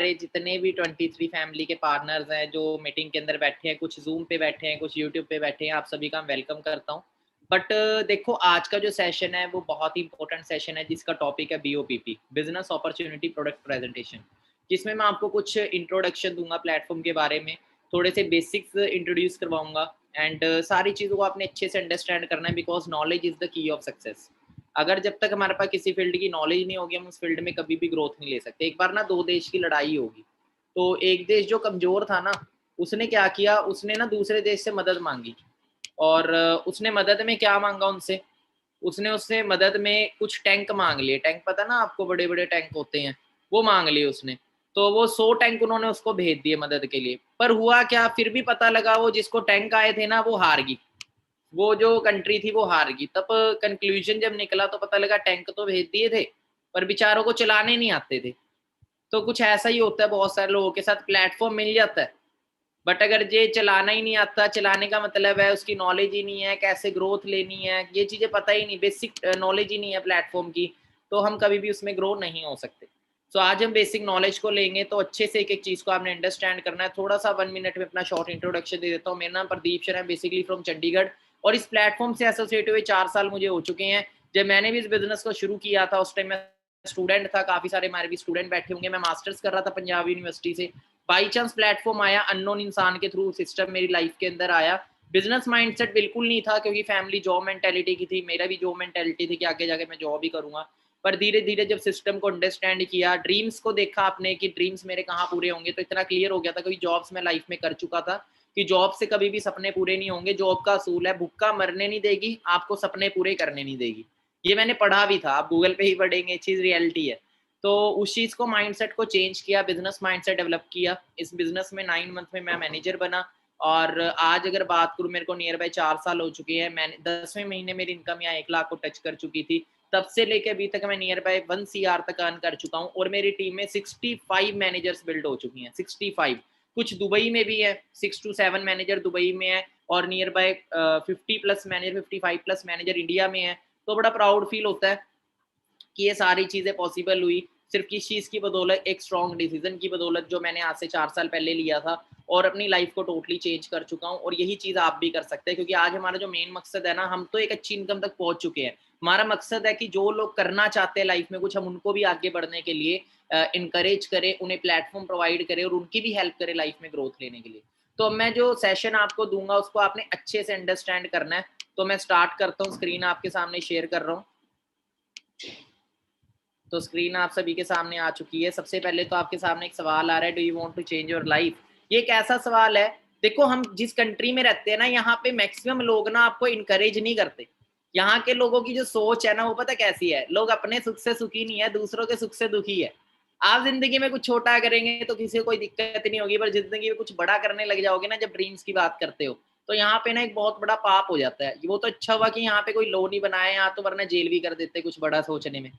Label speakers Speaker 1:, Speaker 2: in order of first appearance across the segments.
Speaker 1: जितने भी 23 फैमिली के पार्टनर्स हैं जो मीटिंग के अंदर बैठे हैं, कुछ ज़ूम पे बैठे हैं, कुछ यूट्यूब पे बैठे हैं, आप सभी का वेलकम करता हूँ। बट देखो आज का जो सेशन है वो बहुत ही इंपॉर्टेंट सेशन है जिसका टॉपिक है BOPP, business opportunity product presentation, जिसमें मैं आपको कुछ इंट्रोडक्शन दूँगा प्लेटफ़ॉर्म के बारे में, थोड़े से बेसिक्स इंट्रोड्यूस करवाऊँगा एंड सारी चीज़ों को आपने अच्छे से अंडरस्टैंड करना है because knowledge is the key of success. अगर जब तक हमारे पास किसी फील्ड की नॉलेज नहीं होगी, हम उस फील्ड में कभी भी ग्रोथ नहीं ले सकते। एक बार ना 2 देश की लड़ाई होगी, तो एक देश जो कमज़ोर था ना, उसने क्या किया, उसने ना दूसरे देश से मदद माँगी और उसने मदद में क्या माँगा उनसे, उसने उससे मदद में कुछ टैंक माँग लिए। टैंक पता ना आपको, बड़े-बड़े टैंक होते हैं, वो माँग लिए उसने। तो वो 100 टैंक उन्होंने उसको भेज दिए मदद के लिए। पर हुआ क्या, फिर भी पता लगा वो जिसको टैंक आए थे ना, वो हार गई। वो जो कंट्री थी वो हार गई। तब कंक्लूजन जब निकला तो पता लगा टैंक तो भेज दिए थे, पर बेचारों को चलाने नहीं आते थे। तो कुछ ऐसा ही होता है बहुत सारे लोगों के साथ, प्लेटफ़ॉर्म मिल जाता है, बट अगर ये चलाना ही नहीं आता, चलाने का मतलब है उसकी नॉलेज ही नहीं है, कैसे ग्रोथ लेनी है, ये चीज़ें पता ही नहीं, बेसिक नॉलेज ही नहीं है प्लेटफ़ॉर्म की, तो हम कभी भी उसमें ग्रो नहीं हो सकते। सो आज हम बेसिक नॉलेज को लेंगे तो अच्छे से एक-एक चीज़ को आपने अंडरस्टैंड करना है। थोड़ा-सा 1 मिनट में अपना शॉर्ट इंट्रोडक्शन दे देता हूँ। मेरा नाम प्रदीप शर्मा है, बेसिकली फ्रॉम चंडीगढ़, और इस प्लेटफ़ॉर्म से एसोसिएट हुए 4 साल मुझे हो चुके हैं। जब मैंने भी इस बिज़नेस को शुरू किया था उस टाइम मैं स्टूडेंट था, काफ़ी सारे हमारे भी स्टूडेंट बैठे होंगे, मैं मास्टर्स कर रहा था पंजाब यूनिवर्सिटी से। बाई चांस प्लेटफ़ॉर्म आया, अननोन इंसान के थ्रू सिस्टम मेरी लाइफ़ के अंदर आया। बिज़नेस माइंडसेट बिल्कुल नहीं था क्योंकि फैमिली जॉब मेंटालिटी की थी, मेरा भी जॉब मेंटालिटी थी कि आगे जाके मैं जॉब ही करूँगा। पर धीरे-धीरे जब सिस्टम को अंडरस्टैंड किया, ड्रीम्स को देखा आपने कि ड्रीम्स मेरे कहाँ पूरे होंगे, तो इतना क्लियर हो गया था क्योंकि जॉब्स मैं लाइफ़ में कर चुका था कि जॉब से कभी भी सपने पूरे नहीं होंगे। जॉब का असूल है, भूखा मरने नहीं देगी, आपको सपने पूरे करने नहीं देगी। ये मैंने पढ़ा भी था, आप गूगल पे ही पढ़ेंगे, ये चीज़ रियलिटी है। तो उस चीज़ को, माइंडसेट को चेंज किया, बिज़नेस माइंडसेट डेवलप किया। इस बिज़नेस में 9 मंथ में मैं मैनेजर बना और आज अगर बात करूँ, मेरे को नियर बाय 4 साल हो चुके हैं। मैंने 10वें महीने मेरी इनकम यहाँ 1 लाख को टच कर चुकी थी। तब से लेके अभी तक मैं नियर बाय 1 सीआर तक अर्न कर चुका हूँ और मेरी टीम में 65 मैनेजर्स बिल्ड हो चुकी हैं, 65। कुछ दुबई में भी है, 6 टू 7 मैनेजर दुबई में है और near by 50 plus manager, 55 plus manager India में है। तो बड़ा प्राउड फील होता है कि ये सारी चीज़ें पॉसिबल हुई सिर्फ किस चीज़ की बदौलत, एक स्ट्रॉन्ग डिसीजन की बदौलत जो मैंने आज से 4 साल पहले लिया था और अपनी लाइफ को टोटली चेंज कर चुका हूँ और यही चीज़ आप भी कर सकते हैं क्योंकि आज हमारा जो मेन मकसद है ना, हम तो एक अच्छी इनकम तक पहुँच चुके हैं। हमारा मकसद है कि जो लोग करना चाहते हैं लाइफ में कुछ, हम उनको भी आगे बढ़ने के लिए इनकरेज करें, उन्हें प्लेटफ़ॉर्म प्रोवाइड करें और उनकी भी हेल्प करें लाइफ में ग्रोथ लेने के लिए। तो अब मैं जो सेशन आपको दूँगा उसको आपने अच्छे से अंडरस्टैंड करना है। तो मैं स्टार्ट करता हूँ, स्क्रीन आपके सामने शेयर कर रहा हूँ। तो स्क्रीन आप सभी के सामने आ चुकी है। सबसे पहले तो आपके सामने एक सवाल आ रहा है, do you want to change your life? ये एक ऐसा सवाल है, देखो हम जिस कंट्री में रहते हैं ना, यहाँ पे मैक्सिमम लोग ना आपको इनकरेज नहीं करते। यहाँ के लोगों की जो सोच है ना, वो पता कैसी है? लोग अपने सुख से सुखी नहीं है, दूसरों के सुख से दुखी है। आप ज़िंदगी में कुछ छोटा करेंगे तो किसी को कोई दिक्कत नहीं होगी, पर ज़िंदगी में कुछ बड़ा करने लग जाओगे ना, जब ड्रीम्स की बात करते हो, तो यहाँ पे ना एक बहुत बड़ा पाप हो जाता है। वो तो अच्छा हुआ कि यहाँ पे कोई लॉ नहीं बनाया, यहाँ तो वरना जेल भी कर देते कुछ बड़ा सोचने में।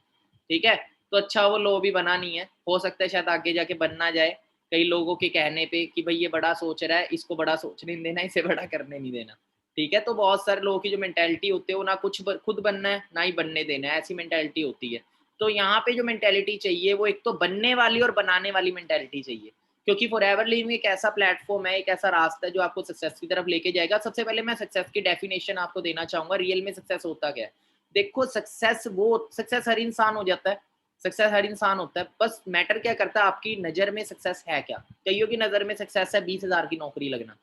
Speaker 1: ठीक है? तो अच्छा वो लॉ भी बना नहीं है, हो सकता है शायद आगे जाके बन ना जाए, कई लोगों के कहने पे कि भई ये बड़ा सोच रहा है, इसको बड़ा सोचने नहीं देना, इसे बड़ा करने नहीं देना। ठीक है? तो बहुत सारे लोगों की जो मेंटालिटी होती है वो ना कुछ खुद बनना है, ना ही बनने देना है, ऐसी मेंटालिटी होती है। तो यहाँ पे जो मेंटालिटी चाहिए वो एक तो बनने वाली और बनाने वाली मेंटालिटी चाहिए। क्योंकि फॉरएवर लिविंग एक ऐसा प्लेटफ़ॉर्म है, एक ऐसा रास्ता है जो आपको सक्सेस की तरफ लेके जाएगा। सबसे पहले मैं सक्सेस की डेफिनिशन आपको देना चाहूँगा, रियल में सक्सेस होता क्या है? देखो सक्सेस हर इंसान हो जाता है, सक्सेस हर इंसान होता है, बस मैटर क्या करता है आपकी नज़र में सक्सेस है क्या? कइयों की नज़र में सक्सेस है 20,000 की नौकरी लगना,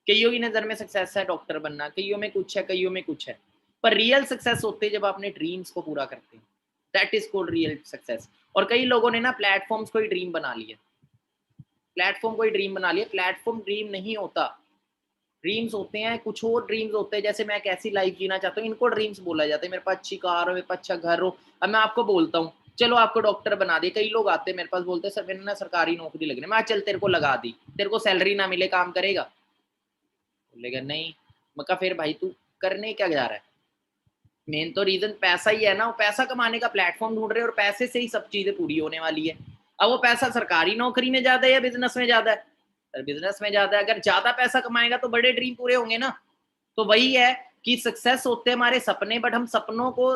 Speaker 1: कइयों की नज़र में सक्सेस है डॉक्टर बनना, कइयों में कुछ है, कइयों में कुछ है। पर रियल सक्सेस होते हैं जब आप अपने ड्रीम्स को पूरा करते हैं, that is called real success. और कई लोगों ने ना प्लेटफ़ॉर्म्स को ही ड्रीम बना लिया, प्लेटफ़ॉर्म को ही ड्रीम बना लिया, प्लेटफ़ॉर्म ड्रीम नहीं होता। ड्रीम्स होते हैं, कुछ और ड्रीम्स होते हैं, जैसे मैं कैसी लाइफ जीना चाहता हूँ, इनको ड्रीम्स बोला जाता है। मेरे पास अच्छी कार हो, मेरे पास अच्छा घर हो। अब मैं आपको बोलता हूँ, चलो आपको डॉक्टर बना दिए। कई लोग आते हैं मेरे पास, बोलते हैं सर मैंने ना सरकारी नौकरी लगनी है। मैं चल तेरे को लगा दी, तेरे को सैलरी ना मिले काम करेगा? बोलेगा नहीं। मैं कहा फिर भाई तू करने क्या जा रहा है? मेन तो रीज़न पैसा ही है ना, वो पैसा कमाने का प्लेटफ़ॉर्म ढूँढ रहे हैं और पैसे से ही सब चीज़ें पूरी होने वाली है। अब वो पैसा सरकारी नौकरी में ज़्यादा है या बिज़नेस में ज़्यादा है? सर बिज़नेस में ज़्यादा है, अगर ज़्यादा पैसा कमाएगा तो बड़े ड्रीम पूरे होंगे ना। तो वही है कि सक्सेस होते हैं हमारे सपने, बट हम सपनों को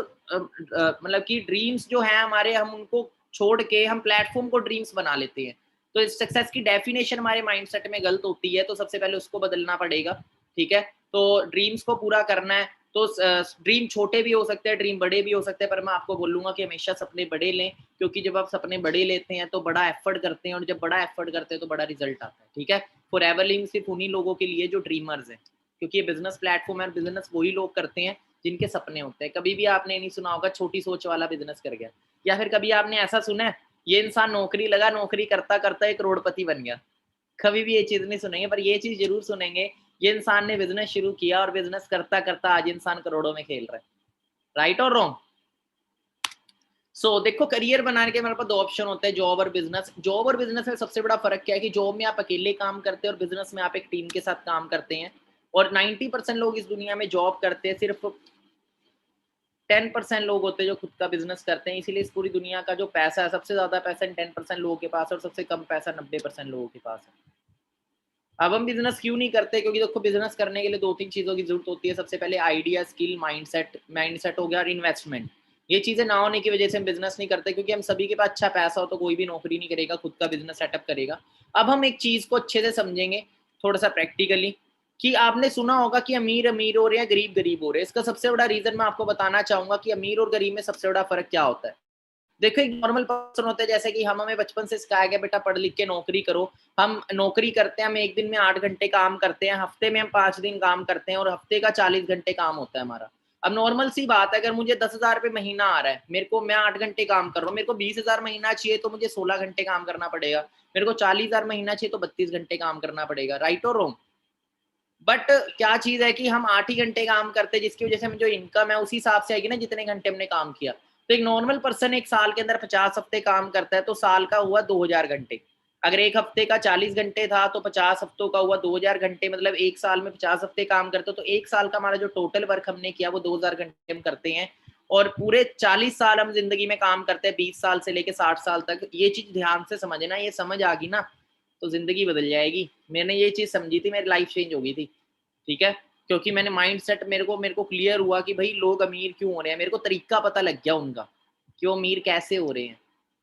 Speaker 1: मतलब कि ड्रीम्स जो हैं हमारे, हम उनको छोड़ के हम प्लेटफ़ॉर्म को ड्रीम्स बना लेते हैं। तो इस सक्सेस की डेफिनेशन हमारे माइंडसेट में गलत होती है, तो सबसे पहले उसको बदलना पड़ेगा, ठीक है। तो ड्रीम्स को पूरा करना है, तो ड्रीम छोटे भी हो सकते हैं, ड्रीम बड़े भी हो सकते हैं, पर मैं आपको बोलूंगा कि हमेशा सपने बड़े लें, क्योंकि जब आप सपने बड़े लेते हैं तो बड़ा एफर्ट करते हैं, और जब बड़ा एफर्ट करते हैं तो बड़ा रिजल्ट आता है, ठीक है। फॉरएवर लिविंग सिर्फ उन्हीं लोगों के लिए जो ड्रीमर्स हैं, क्योंकि ये बिजनेस प्लेटफॉर्म है, और बिजनेस वही लोग करते हैं जिनके सपने होते हैं। कभी भी आपने नहीं सुना होगा छोटी सोच वाला बिजनेस कर गया, या फिर कभी आपने ऐसा सुना है ये इंसान नौकरी लगा, नौकरी करता करता एक करोड़पति बन गया। कभी भी ये चीज नहीं सुनेंगे, पर ये चीज जरूर सुनेंगे, ये इंसान ने बिजनेस शुरू किया और बिजनेस करता करता आज इंसान करोड़ों में खेल रहा है। राइट और रॉन्ग? सो देखो, करियर बनाने के हमारे पास दो ऑप्शन होते हैं, जॉब और बिजनेस। जॉब और बिजनेस में सबसे बड़ा फर्क क्या है कि जॉब में आप अकेले काम करते हैं और बिजनेस में आप एक टीम के साथ काम करते हैं। और 90% लोग इस दुनिया में जॉब करते हैं, सिर्फ 10% लोग होते हैं जो खुद का बिजनेस करते हैं। इसीलिए इस पूरी दुनिया का जो पैसा है, सबसे ज्यादा पैसा 10% लोगों के पास है, और सबसे कम पैसा 90% लोगों के पास है। अब हम बिजनेस क्यों नहीं करते? क्योंकि देखो, बिजनेस करने के लिए दो तीन चीजों की जरूरत होती है। सबसे पहले आइडिया, स्किल, माइंडसेट हो गया, और इन्वेस्टमेंट। ये चीजें ना होने की वजह से हम बिजनेस नहीं करते, क्योंकि हम सभी के पास अच्छा पैसा हो तो कोई भी नौकरी नहीं करेगा, खुद का बिजनेस सेटअप करेगा। अब हम एक चीज को अच्छे से समझेंगे, थोड़ा सा प्रैक्टिकली, कि आपने सुना होगा कि अमीर अमीर हो रहे हैं, गरीब गरीब हो रहे हैं। इसका सबसे बड़ा रीजन मैं आपको बताना चाहूंगा कि अमीर और गरीब में सबसे बड़ा फर्क क्या होता है। देखो, एक नॉर्मल पर्सन होता है, जैसे कि हमें बचपन से सिखाया गया बेटा पढ़ लिख के नौकरी करो। हम नौकरी करते हैं, हम एक दिन में 8 घंटे काम करते हैं, हफ्ते में हम 5 दिन काम करते हैं, और हफ्ते का 40 घंटे काम होता है हमारा। अब नॉर्मल सी बात है, अगर मुझे 10,000 रुपये महीना आ रहा है, मेरे को, मैं 8 घंटे काम कर रहा हूँ, मेरे को 20,000 महीना चाहिए तो मुझे 16 घंटे काम करना पड़ेगा। मेरे को 40,000 महीना चाहिए तो 32 घंटे काम करना पड़ेगा। राइट और रॉन्ग? बट क्या चीज है कि हम 8 ही घंटे काम करते हैं, जिसकी वजह से हमें जो इनकम है उसी हिसाब से आएगी ना जितने घंटे हमने काम किया। तो एक नॉर्मल पर्सन एक साल के अंदर 50 हफ्ते काम करता है, तो साल का हुआ 2,000 घंटे। अगर एक हफ्ते का 40 घंटे था तो 50 हफ्तों का हुआ 2,000 घंटे, मतलब एक साल में 50 हफ्ते काम करते हो, तो एक साल का हमारा जो टोटल वर्क हमने किया वो 2,000 घंटे हम करते हैं। और पूरे 40 साल हम जिंदगी में काम करते हैं, 20 साल से लेके 60 साल तक। ये चीज ध्यान से समझना, ये समझ आ गई ना तो जिंदगी बदल जाएगी। मैंने ये चीज समझी थी, मेरी लाइफ चेंज हो गई थी, ठीक है। क्योंकि मैंने माइंडसेट, मेरे को क्लियर हुआ कि भाई लोग अमीर क्यों हो रहे हैं, मेरे को तरीका पता लग गया उनका कि वो अमीर कैसे हो रहे हैं।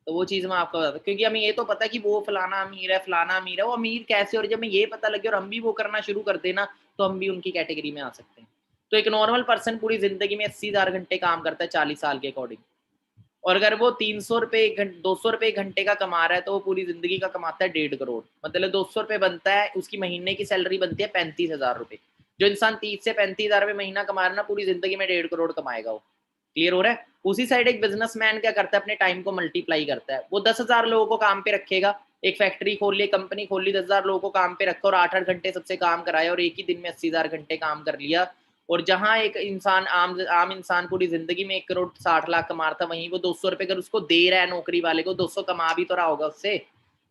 Speaker 1: तो वो चीज मैं आपको बताता हूँ, क्योंकि हमें ये तो पता है कि वो फलाना अमीर है, फलाना अमीर है, वो अमीर कैसे हो रहे हैं। जब हमें ये पता लग गया और हम भी वो करना शुरू कर देना, तो हम भी उनकी कैटेगरी में आ सकते हैं। तो एक नॉर्मल पर्सन पूरी जिंदगी में 80,000 घंटे काम करता है 40 साल के अकॉर्डिंग। और अगर वो 300 रुपए 200 रुपए घंटे का कमा रहा है, तो वो पूरी जिंदगी का कमाता है 1.5 करोड़। मतलब 200 रुपए बनता है, उसकी महीने की सैलरी बनती है 35,000 रुपए। जो इंसान 30 से 35 हजार रुपए महीना कमा रहा है ना, पूरी जिंदगी में 1.5 करोड़ कमाएगा वो। क्लियर हो रहा है? उसी साइड एक बिजनेसमैन क्या करता है, अपने टाइम को मल्टीप्लाई करता है। वो 10,000 लोगों को काम पे रखेगा, एक फैक्ट्री खोल ली, कंपनी खोल ली, 10,000 लोगों को काम पे रखा और 8-8 घंटे सबसे काम कराया, और एक ही दिन में 80,000 घंटे काम कर लिया। और जहां एक इंसान, आम इंसान पूरी जिंदगी में 1 करोड़ 60 लाख कमा रहा था, वहीं वो 200 रुपए अगर उसको दे रहा है नौकरी वाले को, 200 कमा भी तो रहा होगा उससे,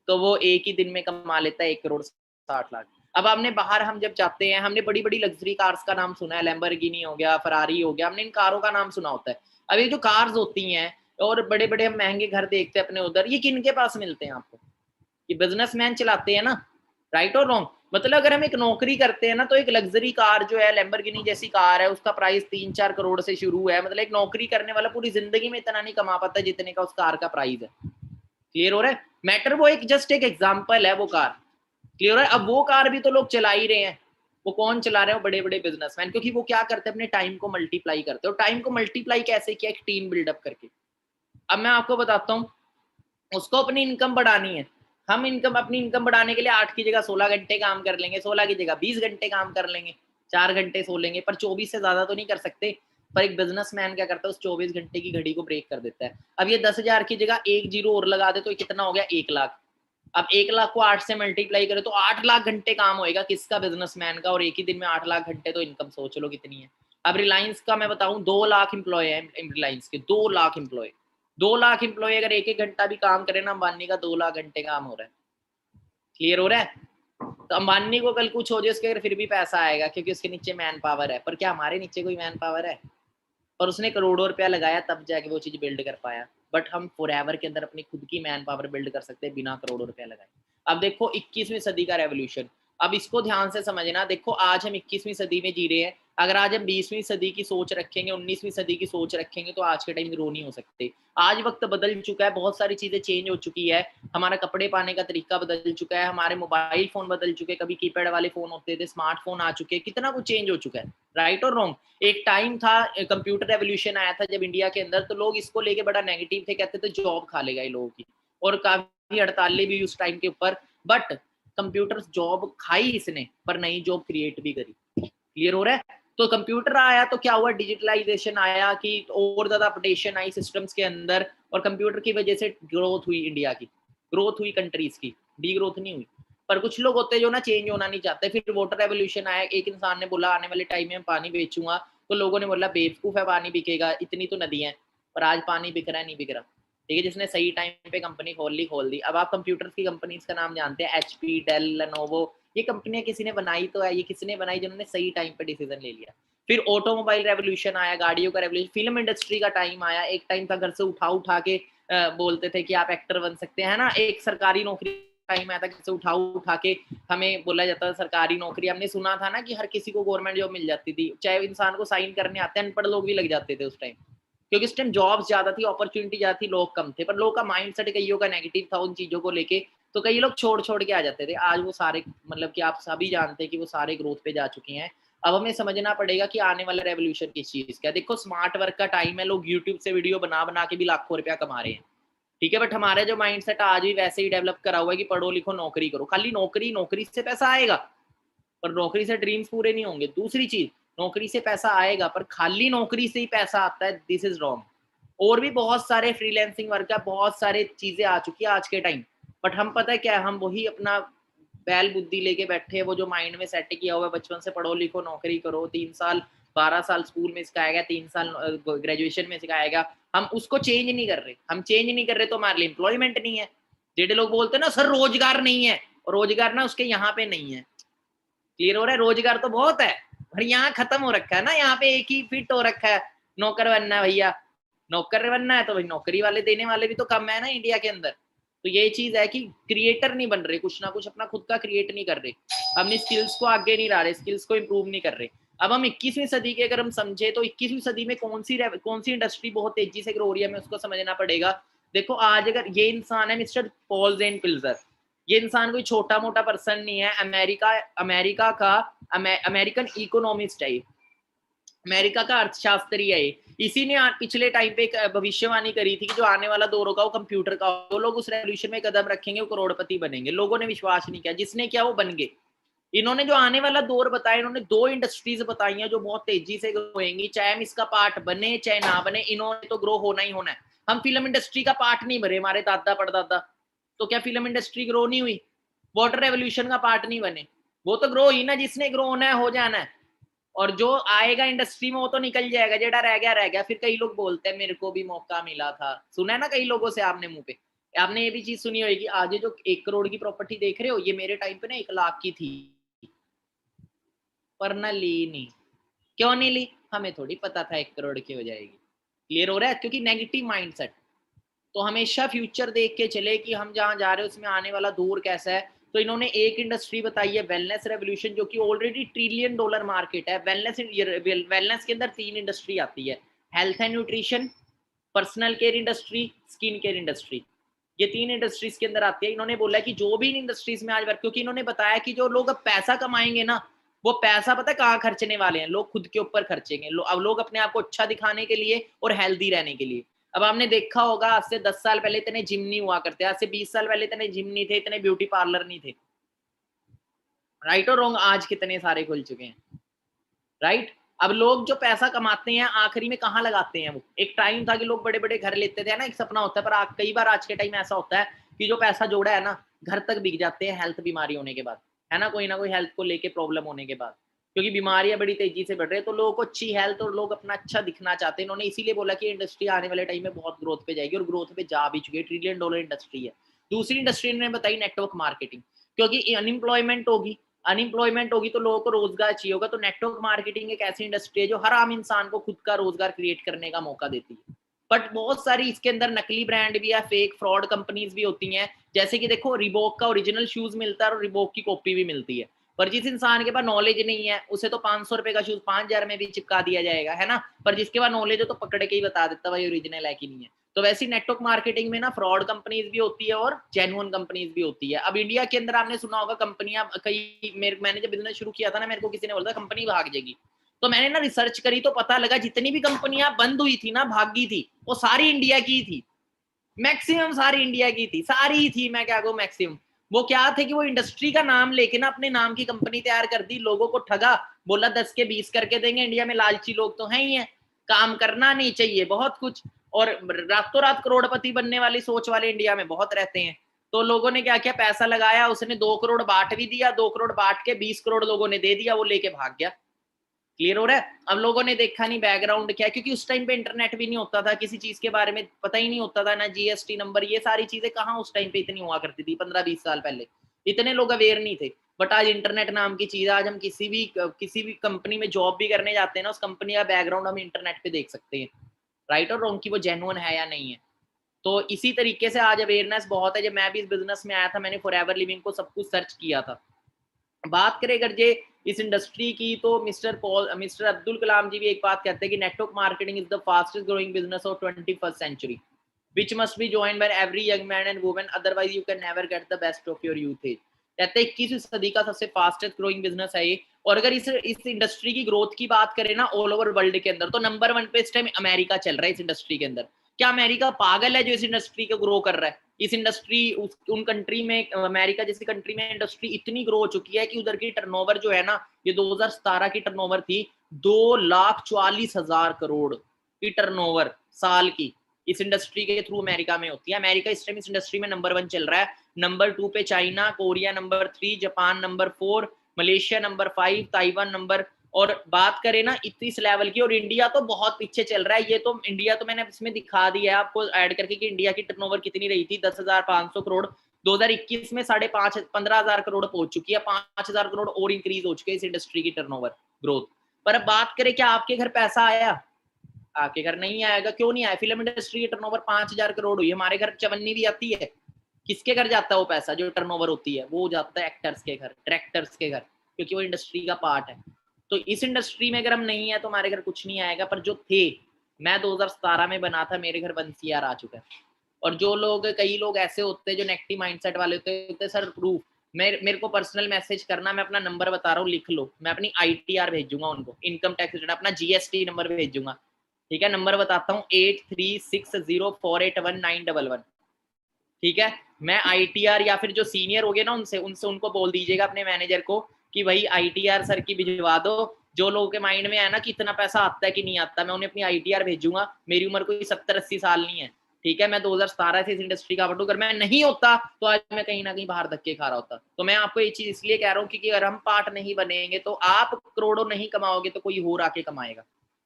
Speaker 1: तो वो एक ही दिन में कमा लेता है 1 करोड़ 60 लाख। अब हमने बाहर, हम जब जाते हैं, हमने बड़ी बड़ी लग्जरी कार्स का नाम सुना है, लैम्बोर्गिनी हो गया, फरारी हो गया, हमने इन कारों का नाम सुना होता है। अब ये जो कार्स होती हैं और बड़े बड़े हम महंगे घर देखते हैं अपने उधर, ये किन के पास मिलते हैं आपको? ये बिजनेसमैन चलाते हैं ना। राइट और रॉन्ग? मतलब अगर हम एक नौकरी करते हैं ना, तो एक लग्जरी कार जो है, लैम्बोर्गिनी जैसी कार है, उसका प्राइस 3-4 करोड़ से शुरू है। मतलब एक नौकरी करने वाला पूरी जिंदगी में इतना नहीं कमा पाता जितने का उस कार का प्राइस है। क्लियर हो रहा है मैटर? वो एक जस्ट एक एग्जाम्पल है वो कार। क्लियर है? अब वो कार भी तो लोग चला ही रहे हैं। वो कौन चला रहे हैं? बड़े बड़े बिजनेसमैन। क्योंकि वो क्या करते हैं, अपने टाइम को मल्टीप्लाई करते हैं। और टाइम को मल्टीप्लाई कैसे किया? एक टीम बिल्डअप करके। अब मैं आपको बताता हूँ, उसको अपनी इनकम बढ़ानी है। हम अपनी इनकम बढ़ाने के लिए 8 की जगह 16 घंटे काम कर लेंगे, 16 की जगह 20 घंटे काम कर लेंगे, 4 घंटे सो लेंगे, पर 24 से ज्यादा तो नहीं कर सकते। पर एक बिजनेसमैन क्या करता है, उस 24 घंटे की घड़ी को ब्रेक कर देता है। अब ये 10,000 की जगह एक जीरो और लगा दे तो कितना हो गया? 1 लाख। अब 1 लाख को 8 से मल्टीप्लाई करें तो 8 लाख घंटे काम होएगा, किसका? बिजनेसमैन का। और एक ही दिन में 8 लाख घंटे, तो इनकम सोच लो कितनी है। अब रिलायंस का मैं बताऊं, 2 लाख एम्प्लॉय है रिलायंस के, 2 लाख एम्प्लॉय। 2 लाख एम्प्लॉय अगर एक एक घंटा भी काम करे ना, अंबानी का 2 लाख घंटे काम हो रहा है। क्लियर हो रहा है? तो अंबानी को कल कुछ हो जाए, उसके अगर फिर भी पैसा आएगा, क्योंकि उसके नीचे मैन पावर है। पर क्या हमारे नीचे कोई मैन पावर है? और उसने करोड़ों रुपया लगाया तब जाके वो चीज बिल्ड कर पाया। बट हम फॉरएवर के अंदर अपनी खुद की मैन पावर बिल्ड कर सकते हैं बिना करोड़ों रुपया लगाए। अब देखो 21वीं सदी का रेवोल्यूशन। अब इसको ध्यान से समझना। देखो आज हम 21वीं सदी में जी रहे हैं, अगर आज हम 20वीं सदी की सोच रखेंगे, 19वीं सदी की सोच रखेंगे, तो आज के टाइम ग्रो नहीं हो सकते। आज वक्त बदल चुका है, बहुत सारी चीजें चेंज हो चुकी है, हमारा कपड़े पाने का तरीका बदल चुका है, हमारे मोबाइल फोन बदल चुके हैं, कभी कीपैड वाले फोन होते थे, स्मार्टफोन आ चुके हैं, कितना कुछ चेंज हो चुका है। राइट और रॉन्ग? एक टाइम था, कंप्यूटर रेवोल्यूशन आया था जब इंडिया के अंदर, तो लोग इसको लेके बड़ा नेगेटिव थे, कहते थे जॉब खा लेगा ये लोगों की, और काफी हड़तालें भी उस टाइम के ऊपर। बट कंप्यूटर जॉब खाई इसने, पर नई जॉब क्रिएट भी करी। क्लियर हो रहा है? तो कंप्यूटर आया तो क्या हुआ, डिजिटलाइजेशन आया कि और ज्यादा अपडेशन आई सिस्टम्स के अंदर, और कंप्यूटर की वजह से ग्रोथ हुई, इंडिया की ग्रोथ हुई, कंट्रीज की डी ग्रोथ नहीं हुई। पर कुछ लोग होते हैं जो ना चेंज होना नहीं चाहते। फिर वाटर रेवोल्यूशन आया, एक इंसान ने बोला आने वाले टाइम में मैं पानी बेचूंगा, तो लोगों ने बोला बेवकूफ है, पानी बिकेगा, इतनी तो नदियां हैं। पर आज पानी बिक रहा है, नहीं बिक रहा। ठीक है, जिसने सही टाइम पे कंपनी खोल दी। अब आप कंप्यूटर की कंपनीज का नाम जानते हैं, एचपी, डेल, लेनोवो, ये कंपनियां किसी ने बनाई तो है, ये किसने बनाई, जिन्होंने सही टाइम पे डिसीजन ले लिया। फिर ऑटोमोबाइल रेवोल्यूशन आया, गाड़ियों का रेवोल्यूशन, फिल्म इंडस्ट्री का टाइम आया। एक टाइम था घर से उठा के बोलते थे कि आप एक्टर बन सकते हैं ना। एक सरकारी नौकरी टाइम आया था, घर से उठा के हमें बोला जाता था सरकारी नौकरी। हमने सुना था ना कि हर किसी को गवर्नमेंट जॉब मिल जाती थी, चाहे इंसान को साइन करने आते हैं, अनपढ़ लोग भी लग जाते थे उस टाइम, क्योंकि उस टाइम जॉब्स ज्यादा थी, अपॉर्चुनिटी ज्यादा थी, लोग कम थे। पर लोग का माइंडसेट कईयों का नेगेटिव था उन चीजों को लेके, तो कई लोग छोड़ के आ जाते थे। आज वो सारे, मतलब कि आप सभी जानते हैं कि वो सारे ग्रोथ पे जा चुके हैं। अब हमें समझना पड़ेगा कि आने वाला रेवोल्यूशन किस चीज का। देखो स्मार्ट वर्क का टाइम है, लोग यूट्यूब से वीडियो बना के भी लाखों रुपया कमा रहे हैं। ठीक है, बट हमारा जो माइंडसेट आज भी वैसे ही डेवलप करा हुआ है कि पढ़ो लिखो नौकरी करो, खाली नौकरी, नौकरी से पैसा आएगा पर नौकरी से ड्रीम्स पूरे नहीं होंगे। दूसरी चीज, नौकरी से पैसा आएगा पर खाली नौकरी से ही पैसा आता है, दिस इज रॉन्ग। और भी बहुत सारे फ्रीलैंसिंग वर्क है, बहुत सारे चीजें आ चुकी है आज के टाइम। बट हम पता है क्या है, हम वही अपना बैल बुद्धि लेके बैठे हैं, वो जो माइंड में सेट किया हुआ है बचपन से, पढ़ो लिखो नौकरी करो, 3 साल 12 साल स्कूल में सिखाया गया, 3 साल ग्रेजुएशन में सिखाया गया, हम उसको चेंज नहीं कर रहे। हम चेंज नहीं कर रहे तो हमारे लिए एम्प्लॉयमेंट नहीं है। जेडे लोग बोलते हैं ना सर रोजगार नहीं है, रोजगार ना उसके यहाँ पे नहीं है। क्लियर हो रहा है? रोजगार तो बहुत है, पर यहाँ खत्म हो रखा है ना, यहाँ पे एक ही फिट हो रखा है, नौकर बनना है भैया, नौकर बनना है तो भाई नौकरी वाले देने वाले भी तो कम है ना इंडिया के अंदर। तो ये चीज है कि क्रिएटर नहीं बन रहे, कुछ ना कुछ अपना खुद का क्रिएट नहीं कर रहे, अपनी स्किल्स को आगे नहीं ला रहे, स्किल्स को इम्प्रूव नहीं कर रहे। अब हम 21वीं सदी के अगर हम समझे तो 21वीं सदी में कौन सी इंडस्ट्री बहुत तेजी से ग्रो हो रही है, हमें उसको समझना पड़ेगा। देखो आज अगर ये इंसान है मिस्टर पॉल जेन पिल्जर, ये इंसान कोई छोटा मोटा पर्सन नहीं है, अमेरिका का अमेरिकन इकोनॉमिस्ट है, अमेरिका का अर्थशास्त्री है। इसी ने पिछले टाइम पे एक भविष्यवाणी करी थी कि जो आने वाला दौर होगा वो कंप्यूटर का, वो लोग उस रेवोल्यूशन में कदम रखेंगे, वो करोड़पति बनेंगे। लोगों ने विश्वास नहीं किया, जिसने किया वो बन गए। इन्होंने जो आने वाला दौर बताया, इन्होंने 2 इंडस्ट्रीज बताई हैं जो बहुत तेजी से ग्रो होंगी, चाहे हम इसका पार्ट बने चाहे ना बने, इन्होंने तो ग्रो होना ही होना है। हम फिल्म इंडस्ट्री का पार्ट नहीं बने, हमारे दादा परदादा, तो क्या फिल्म इंडस्ट्री ग्रो नहीं हुई? वाटर रेवोल्यूशन का पार्ट नहीं बने, वो तो ग्रो ही ना, जिसने ग्रो होना है हो जाना है। और जो आएगा इंडस्ट्री में वो तो निकल जाएगा, जेड़ा रह गया। फिर कई लोग बोलते हैं मेरे को भी मौका मिला था, सुना है ना कई लोगों से आपने मुंह पे। आपने ये भी चीज सुनी होगी, आज ये जो 1 करोड़ की प्रॉपर्टी देख रहे हो, ये मेरे टाइम पे ना 1 लाख की थी, पर ना ली नहीं। क्यों नहीं ली? हमें थोड़ी पता था 1 करोड़ की हो जाएगी। क्लियर हो रहा है? क्योंकि नेगेटिव माइंडसेट। तो हमेशा फ्यूचर देख के चले कि हम जहां जा रहे हैं उसमें आने वाला दौर कैसा है। तो इन्होंने एक इंडस्ट्री बताई है वेलनेस रेवोल्यूशन, जो कि ऑलरेडी $1 ट्रिलियन मार्केट है। वेलनेस के अंदर 3 इंडस्ट्री आती है, health and nutrition, personal care industry, skin care industry. ये 3 इंडस्ट्रीज के अंदर आती है। इन्होंने बोला कि जो भी इन इंडस्ट्रीज में आज वर्क, क्योंकि इन्होंने बताया कि जो लोग अब पैसा कमाएंगे ना, वो पैसा पता है कहाँ खर्चने वाले हैं, लोग खुद के ऊपर खर्चेंगे। अब लोग अपने आप को अच्छा दिखाने के लिए और हेल्दी रहने के लिए। अब आपने देखा होगा आज से 10 साल पहले इतने जिम नहीं हुआ करते, आज से 20 साल पहले इतने जिम नहीं थे, इतने ब्यूटी पार्लर नहीं थे। राइट और रॉन्ग? आज कितने सारे खुल चुके हैं। राइट? अब लोग जो पैसा कमाते हैं आखिरी में कहाँ लगाते हैं? वो एक टाइम था कि लोग बड़े बड़े घर लेते थे ना, एक सपना होता है, पर कई बार आज के टाइम ऐसा होता है कि जो पैसा जोड़ा है ना, घर तक बिक जाते हैं हेल्थ बीमारी होने के बाद, है ना कोई हेल्थ को लेके प्रॉब्लम होने के बाद, क्योंकि बीमारियां बड़ी तेजी से बढ़ रही है। तो लोगों को अच्छी हेल्थ और लोग अपना अच्छा दिखना चाहते हैं। इन्होंने इसीलिए बोला कि इंडस्ट्री आने वाले टाइम में बहुत ग्रोथ पे जाएगी, और ग्रोथ पे जा भी चुकी है, $1 ट्रिलियन इंडस्ट्री है। दूसरी इंडस्ट्री ने बताई नेटवर्क मार्केटिंग, क्योंकि अनएम्प्लॉयमेंट होगी तो लोगों को रोजगार चाहिए होगा। तो नेटवर्क मार्केटिंग एक ऐसी इंडस्ट्री है जो हर आम इंसान को खुद का रोजगार क्रिएट करने का मौका देती है। बट बहुत सारी इसके अंदर नकली ब्रांड भी है, फेक फ्रॉड कंपनीज भी होती हैं। जैसे कि देखो रिबॉक का ओरिजिनल शूज मिलता है और रिबॉक की कॉपी भी मिलती है। पर जिस इंसान के पास नॉलेज नहीं है उसे तो 500 रुपए का शूज 5000 में भी चिपका दिया जाएगा, है ना। पर जिसके पास नॉलेज है तो पकड़ के ही बता देता भाई ओरिजिनल है कि नहीं है। तो वैसे नेटवर्क मार्केटिंग में ना फ्रॉड कंपनीज भी होती है और जेन्युइन कंपनीज भी होती है। अब इंडिया के अंदर आपने सुना होगा कंपनियां कई, मैंने जब बिजनेस शुरू किया था ना, मेरे को किसी ने बोला था कंपनी भाग जाएगी, तो मैंने ना रिसर्च करी तो पता लगा जितनी भी कंपनियां बंद हुई थी ना, भागी थी, वो सारी इंडिया की थी। मैक्सिमम सारी इंडिया की थी, सारी थी, मैं क्या कहूँ मैक्सिमम। वो क्या थे कि वो इंडस्ट्री का नाम लेके ना अपने नाम की कंपनी तैयार कर दी, लोगों को ठगा, बोला 10 के 20 करके देंगे। इंडिया में लालची लोग तो हैं ही हैं, काम करना नहीं चाहिए बहुत कुछ, और रातों रात करोड़पति बनने वाली सोच वाले इंडिया में बहुत रहते हैं। तो लोगों ने क्या किया, पैसा लगाया, उसने 2 करोड़ बांट भी दिया, 2 करोड़ बांट के 20 करोड़ लोगों ने दे दिया, वो लेके भाग गया। क्लियर हो रहा है। अब लोगों ने देखा नहीं बैकग्राउंड क्या है, क्योंकि उस टाइम पे इंटरनेट भी नहीं होता था, किसी चीज के बारे में पता ही नहीं होता था, ना जीएसटी नंबर, ये सारी चीजें कहाँ उस टाइम पे इतनी हुआ करती थी, 15-20 साल पहले इतने लोग अवेयर नहीं थे। बट आज इंटरनेट नाम की चीज है, आज हम किसी भी कंपनी में जॉब भी करने जाते हैं ना, उस कंपनी का बैकग्राउंड हम इंटरनेट पे देख सकते हैं, राइट और रॉन्ग, की वो जेन्युइन है या नहीं है। तो इसी तरीके से आज अवेयरनेस बहुत है। जब मैं भी इस बिजनेस में आया था, मैंने फॉरएवर लिविंग को सब कुछ सर्च किया था। बात करें अगर जे इस इंडस्ट्री की, तो मिस्टर अब्दुल कलाम जी भी एक बात कहते हैं कि network marketing is the fastest growing business of 21st century which must be joined by every young man and woman, otherwise you can never get the best of your youth age। कहते हैं 21वीं सदी का सबसे fastest growing business है ये। और अगर इस इंडस्ट्री की ग्रोथ की बात करें ना ऑल ओवर वर्ल्ड के अंदर, तो नंबर 1 पे इस टाइम अमेरिका चल रहा है इस इंडस्ट्री के अंदर। क्या अमेरिका पागल है जो इस इंडस्ट्री को ग्रो कर रहा है? इस इंडस्ट्री उन कंट्री में, अमेरिका जैसी कंट्री में इंडस्ट्री इतनी ग्रो हो चुकी है कि उधर की टर्नओवर जो है ना, ये 2017 की टर्नओवर थी 2,40,000 करोड़ की टर्नओवर साल की, इस इंडस्ट्री के थ्रू अमेरिका में होती है। अमेरिका इस टाइम इस इंडस्ट्री में नंबर 1 चल रहा है। नंबर 2 पे China, Korea number 3, Japan number 4, Malaysia number 5, Taiwan number. और बात करें ना इस लेवल की, और इंडिया तो बहुत पीछे चल रहा है। ये तो इंडिया तो मैंने इसमें दिखा दिया है आपको ऐड करके कि इंडिया की टर्नओवर कितनी रही थी, 10,500 करोड़। 2021 में 15,000 करोड़ पहुंच चुकी है, 5,000 करोड़ और इंक्रीज हो चुके हैं इस इंडस्ट्री की टर्नओवर ग्रोथ। पर अब बात करें क्या आपके घर पैसा आया? आपके घर नहीं आएगा। क्यों नहीं आया? फिल्म इंडस्ट्री की टर्नओवर 5,000 करोड़ हुई, हमारे घर चवन्नी भी आती है। किसके घर जाता है वो पैसा जो टर्नओवर होती है? वो जाता है एक्टर्स के घर, डायरेक्टर्स के घर, क्योंकि वो इंडस्ट्री का पार्ट है। तो इस इंडस्ट्री में अगर हम नहीं है तो हमारे घर कुछ नहीं आएगा। पर जो थे, मैं 2017 में बना था, मेरे घर 1 CR आ चुका है। और जो लोग, कई लोग ऐसे होते हैं जो नेगेटिव माइंडसेट वाले होते हैं, सर प्रूफ, मेरे को पर्सनल मैसेज करना, मैं अपना नंबर बता रहा हूँ, लिख लो, मैं अपनी ITR भेजूंगा उनको, इनकम टैक्स रिटर्न, अपना GST नंबर भेजूंगा। ठीक है, नंबर बताता हूँ 8360481911। ठीक है, मैं ITR या फिर जो सीनियर हो गए ना उनसे उनको बोल दीजिएगा अपने मैनेजर को कि भाई ITR सर की भिजवा दो। जो लोगों के माइंड में है ना कि इतना पैसा आता है कि नहीं आता, मैं उन्हें अपनी ITR भेजूंगा। मेरी उम्र कोई 70-80 साल नहीं है, ठीक है, मैं 2017 से इस इंडस्ट्री का बटू, अगर मैं नहीं होता तो आज मैं कहीं ना कहीं बाहर धक्के खा रहा होता। तो मैं आपको ये चीज इसलिए कह रहा हूँ क्योंकि अगर हम पार्ट नहीं बनेंगे तो आप करोड़ों नहीं कमाओगे तो कोई और आके कमाएगा।